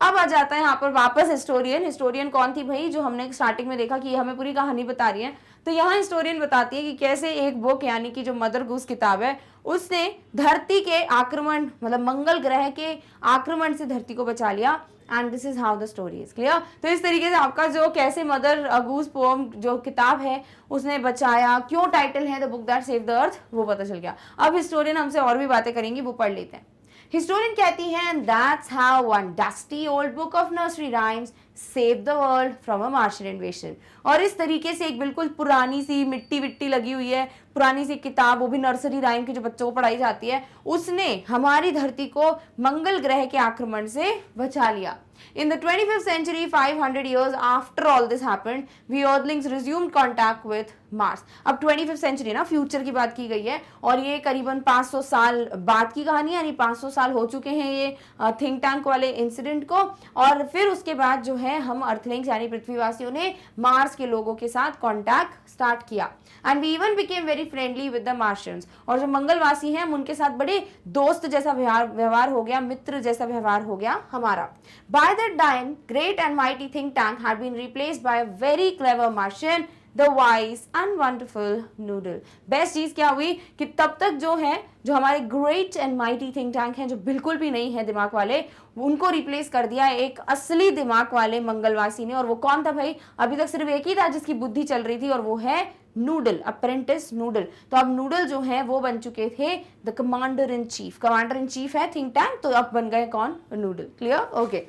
अब आ जाता है यहाँ पर वापस हिस्टोरियन। हिस्टोरियन कौन थी भाई? जो हमने स्टार्टिंग में देखा कि ये हमें पूरी कहानी बता रही है। तो यहाँ हिस्टोरियन बताती है कि कैसे एक बुक, यानी कि जो मदर गूस किताब है, उसने धरती के आक्रमण, मतलब मंगल ग्रह के आक्रमण से धरती को बचा लिया। And this is how the story is. Clear? तो इस तरीके से आपका जो कैसे मदर गूस पोम जो किताब है उसने बचाया, क्यों टाइटल है the book that saved the earth, वो पता चल गया। अब हिस्टोरियन हमसे और भी बातें करेंगी, वो पढ़ लेते हैं। हिस्टोरियन कहती हैं that's how one dusty old book of nursery rhymes save the world from a Martian इन्वेशन। और इस तरीके से एक बिल्कुल पुरानी सी मिट्टी विट्टी लगी हुई है, पुरानी सी किताब, वो भी नर्सरी राइम की जो बच्चों को पढ़ाई जाती है, उसने हमारी धरती को मंगल ग्रह के आक्रमण से बचा लिया। In the 25th century, 500 years after all this happened, we Earthlings resumed contact with Mars. अब 25th century ना, फ्यूचर की बात की गई है और ये करीबन 500 साल बाद की कहानी है, यानी 500 साल हो चुके हैं ये थिंक टैंक वाले इंसिडेंट को। और फिर उसके बाद जो है हम अर्थलिंग्स यानी पृथ्वीवासियों ने मार्स के लोगों के साथ कॉन्टैक्ट स्टार्ट किया and we even became very friendly with the Martians. और जो मंगलवासी हैं हम उनके साथ बड़े दोस्त जैसा व्यवहार हो गया, मित्र जैसा व्यवहार हो गया हमारा। By that time great and mighty think tank had been replaced by a very clever Martian, the wise and wonderful Noodle. Best चीज क्या हुई कि तब तक जो है, जो हमारे great and mighty think tank हैं, जो बिल्कुल भी नहीं है दिमाग वाले, उनको रिप्लेस कर दिया एक असली दिमाग वाले मंगलवासी ने। और वो कौन था भाई? अभी तक सिर्फ एक ही था जिसकी बुद्धि चल रही थी और वो है नूडल, अप्रेंटिस नूडल। तो अब नूडल जो है वो बन चुके थे the commander in chief. Commander in chief है थिंक टैंक, तो अब बन गए कौन? नूडल। क्लियर? ओके।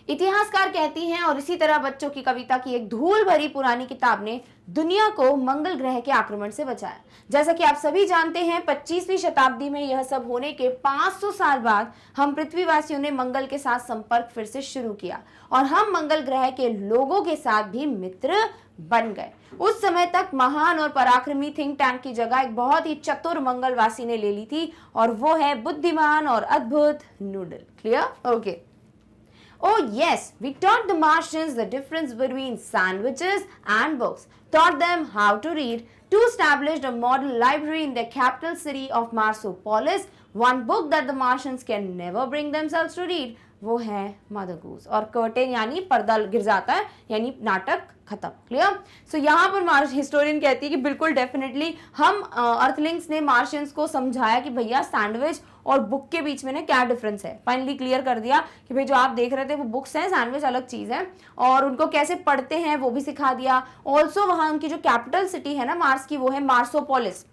इतिहासकार कहती हैं और इसी तरह बच्चों की कविता की एक धूल भरी पुरानी किताब ने दुनिया को मंगल ग्रह के आक्रमण से बचाया। जैसा कि आप सभी जानते हैं 25वीं शताब्दी में यह सब होने के 500 साल बाद हम पृथ्वीवासियों ने मंगल के साथ संपर्क फिर से शुरू किया और हम मंगल ग्रह के लोगों के साथ भी मित्र बन गए। उस समय तक महान और पराक्रमी थिंक टैंक की जगह एक बहुत ही चतुर मंगलवासी ने ले ली थी और वो है बुद्धिमान और अद्भुत noodle. Clear? Okay. Oh yes, we taught the Martians the difference between sandwiches and books, taught them how to read, to established a model library in the capital city of Marsopolis, one book that the Martians can never bring themselves to read, वो है mother goose. और curtain यानी पर्दा गिर जाता है, यानी नाटक खत्म। क्लियर? सो यहाँ पर हिस्टोरियन कहती है कि बिल्कुल डेफिनेटली हम अर्थलिंग्स ने मार्शियंस को समझाया कि भैया सैंडविच और बुक के बीच में ना क्या डिफरेंस है। फाइनली क्लियर कर दिया कि भाई जो आप देख रहे थे वो बुक्स हैं, सैंडविच अलग चीज है, और उनको कैसे पढ़ते हैं वो भी सिखा दिया। ऑल्सो वहां उनकी जो कैपिटल सिटी है ना मार्स की, वो है मार्सोपोलिस।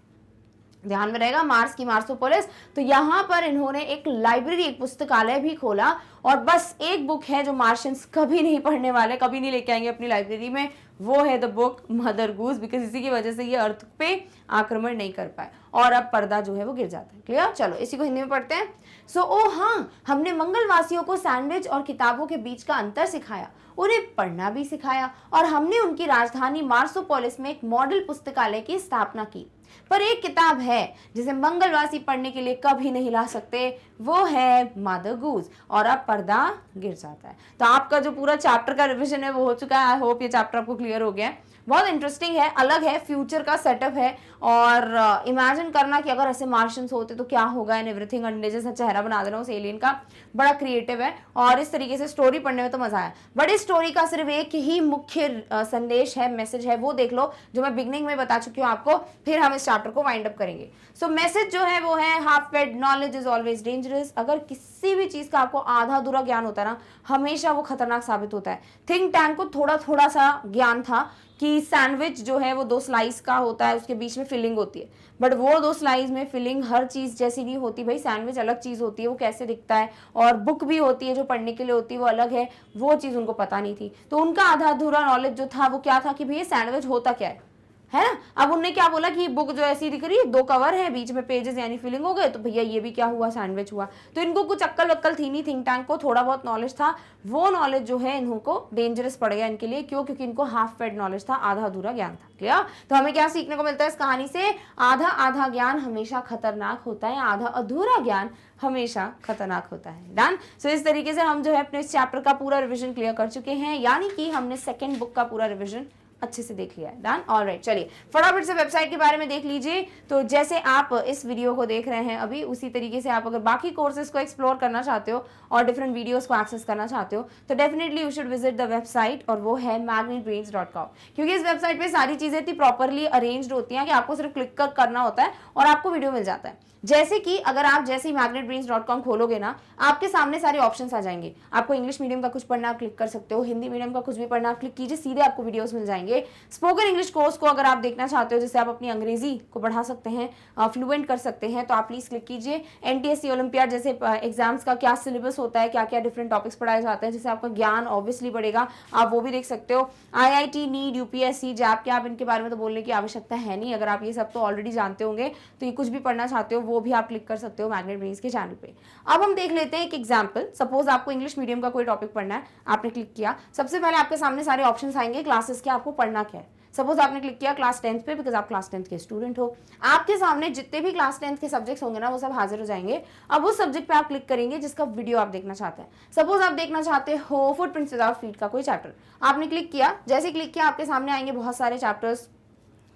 ध्यान में रहेगा, मार्स की मार्सोपोलिस। तो यहाँ पर इन्होंने एक लाइब्रेरी, एक पुस्तकालय भी खोला और बस एक बुक है जो मार्शियंस कभी नहीं पढ़ने वाले, कभी नहीं लेके आएंगे अपनी लाइब्रेरी में, वो है the book mother goose. Because इसी की वजह से ये अर्थ पे आक्रमण नहीं कर पाए और अब पर्दा जो है वो गिर जाता है। क्लियर? चलो इसी को हिंदी में पढ़ते हैं। ओ हाँ, हमने मंगलवासियों को सैंडविच और किताबों के बीच का अंतर सिखाया, उन्हें पढ़ना भी सिखाया और हमने उनकी राजधानी मार्सोपोलिस में एक मॉडल पुस्तकालय की स्थापना की। पर एक किताब है जिसे मंगलवासी पढ़ने के लिए कभी नहीं ला सकते, वो है मदर गूस। और अब पर्दा गिर जाता है। तो आपका जो पूरा चैप्टर का रिवीजन है वो हो चुका है। आई होप ये चैप्टर आपको क्लियर हो गया है। बहुत इंटरेस्टिंग है, अलग है, फ्यूचर का सेटअप है और इमेजिन करना कि अगर ऐसे मार्शियंस होते तो क्या होगा एंड एवरीथिंग, अंडे जैसा चेहरा बना देना उस एलियन का, बड़ा क्रिएटिव है। और इस तरीके से स्टोरी पढ़ने में तो मजा आया। बट इस स्टोरी का सिर्फ एक ही मुख्य संदेश है, मैसेज है, वो देख लो जो मैं बिगनिंग में बता चुकी हूँ आपको, फिर हम इस चैप्टर को वाइंड अप करेंगे। सो मैसेज जो है वो है, half fed knowledge is always dangerous. अगर किसी भी चीज का आपको आधा अधूरा ज्ञान होता है ना, हमेशा वो खतरनाक साबित होता है। थिंक टैंक को थोड़ा थोड़ा सा ज्ञान था कि सैंडविच जो है वो 2 स्लाइस का होता है, उसके बीच में फिलिंग होती है, बट वो 2 स्लाइस में फिलिंग हर चीज जैसी नहीं होती भाई। सैंडविच अलग चीज होती है, वो कैसे दिखता है, और बुक भी होती है जो पढ़ने के लिए होती है, वो अलग है। वो चीज उनको पता नहीं थी, तो उनका आधा अधूरा नॉलेज जो था वो क्या था कि भैया सैंडविच होता क्या है ना। अब उनने क्या बोला कि बुक जो ऐसी दिख रही है, 2 कवर है, बीच में पेजेस यानी फिलिंग हो गए, तो भैया ये भी क्या हुआ, सैंडविच हुआ। तो इनको कुछ अक्कल वक्कल थी नहीं, थिंक टैंक को थोड़ा बहुत नॉलेज था। वो नॉलेज जो है इनको डेंजरस पड़ गया इनके लिए। क्यों? क्योंकि इनको हाफ फेड नॉलेज था, आधा अधूरा ज्ञान था। क्लियर? तो हमें क्या सीखने को मिलता है इस कहानी से? आधा आधा ज्ञान हमेशा खतरनाक होता है, आधा अधूरा ज्ञान हमेशा खतरनाक होता है। डन? सो इस तरीके से हम जो है अपने इस चैप्टर का पूरा रिविजन क्लियर कर चुके हैं, यानी कि हमने सेकेंड बुक का पूरा रिविजन अच्छे से देख लिया है। डन? ऑलराइट, चलिए फटाफट से वेबसाइट के बारे में देख लीजिए। तो जैसे आप इस वीडियो को देख रहे हैं अभी, उसी तरीके से आप अगर बाकी कोर्सेज को एक्सप्लोर करना चाहते हो और डिफरेंट वीडियोस को एक्सेस करना चाहते हो तो definitely you should visit the website, और वो है magnetbrains.com। क्योंकि इस वेबसाइट पे सारी चीजें इतनी प्रॉपरली अरेंज्ड होती हैं कि आपको सिर्फ क्लिक करना होता है और आपको वीडियो मिल जाता है। जैसे कि अगर आप जैसे ही magnetbrains.com खोलोगे ना, आपके सामने सारे ऑप्शंस आ जाएंगे। आपको इंग्लिश मीडियम का कुछ पढ़ना आप क्लिक कर सकते हो, हिंदी मीडियम का कुछ भी पढ़ना आप क्लिक कीजिए, सीधे आपको वीडियोस मिल जाएंगे। आएंगे। स्पोकन इंग्लिश कोर्स को अगर आप देखना चाहते हो जिससे आप अपनी अंग्रेजी को बढ़ा सकते हैं, फ्लुएंट कर सकते हैं, तो आप प्लीज क्लिक कीजिए। एनटीएससी ओलंपियाड जैसे एग्जाम्स का क्या सिलेबस होता है, क्या क्या डिफरेंट टॉपिक्स पढ़ाए जाते हैं, जिससे आपका ज्ञान ऑब्वियसली बढ़ेगा, आप वो भी देख सकते हो। आईआईटी, नीट, यूपीएससी, जैप के आप इनके बारे में तो बोलने की आवश्यकता है नहीं, अगर आप ये सब तो ऑलरेडी जानते होंगे, तो ये कुछ भी पढ़ना चाहते हो वो भी आप क्लिक कर सकते हो मैग्नेट ब्रेन्स के चैनल पे। अब हम देख लेते हैं एक एग्जाम्पल। सपोज आपको इंग्लिश मीडियम का कोई टॉपिक पढ़ना है, आपने क्लिक किया, सबसे पहले आपके सामने सारे ऑप्शन आएंगे क्लासेस के, आपको पढ़ना क्या है। सपोज आपने क्लिक किया क्लास 10th पे, बिकॉज आप क्लास 10th के स्टूडेंट हो, आपके सामने जितने भी क्लास 10th के सब्जेक्ट्स होंगे ना वो सब हाजिर हो जाएंगे। अब उस सब्जेक्ट पे आप क्लिक करेंगे जिसका वीडियो आप देखना चाहते हैं। सपोज आप देखना चाहते हो फुटप्रिंट्स विदाउट फीट का कोई चैप्टर, आपने क्लिक किया, जैसे क्लिक किया आपके सामने आएंगे बहुत सारे चैप्टर्स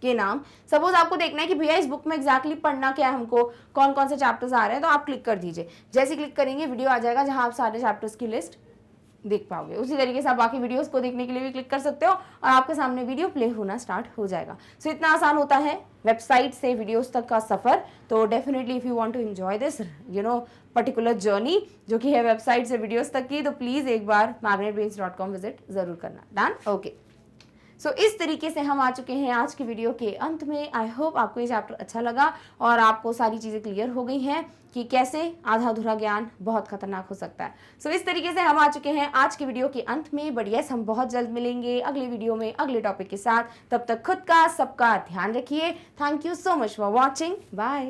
के नाम। सपोज आपको देखना है कि भैया इस बुक में एग्जैक्टली पढ़ना क्या है, हमको कौन कौन से चैप्टर्स आ रहे हैं, तो आप क्लिक कर दीजिए। जैसे क्लिक करेंगे वीडियो आ जाएगा जहां आप सारे चैप्टर्स की लिस्ट देख पाओगे। उसी तरीके से आप बाकी वीडियोस को देखने के लिए भी क्लिक कर सकते हो और आपके सामने वीडियो प्ले होना स्टार्ट हो जाएगा। सो इतना आसान होता है वेबसाइट से वीडियोस तक का सफर। तो definitely if you want to enjoy this particular journey जो कि है वेबसाइट से वीडियोस तक की, तो प्लीज एक बार magnetbrains.com विजिट जरूर करना। Done, okay. सो इस तरीके से हम आ चुके हैं आज की वीडियो के अंत में। आई होप आपको ये चैप्टर अच्छा लगा और आपको सारी चीज़ें क्लियर हो गई हैं कि कैसे आधा अधूरा ज्ञान बहुत खतरनाक हो सकता है। सो इस तरीके से हम आ चुके हैं आज की वीडियो के अंत में। बट यस, हम बहुत जल्द मिलेंगे अगले वीडियो में अगले टॉपिक के साथ। तब तक खुद का सबका ध्यान रखिए। Thank you so much for watching. Bye.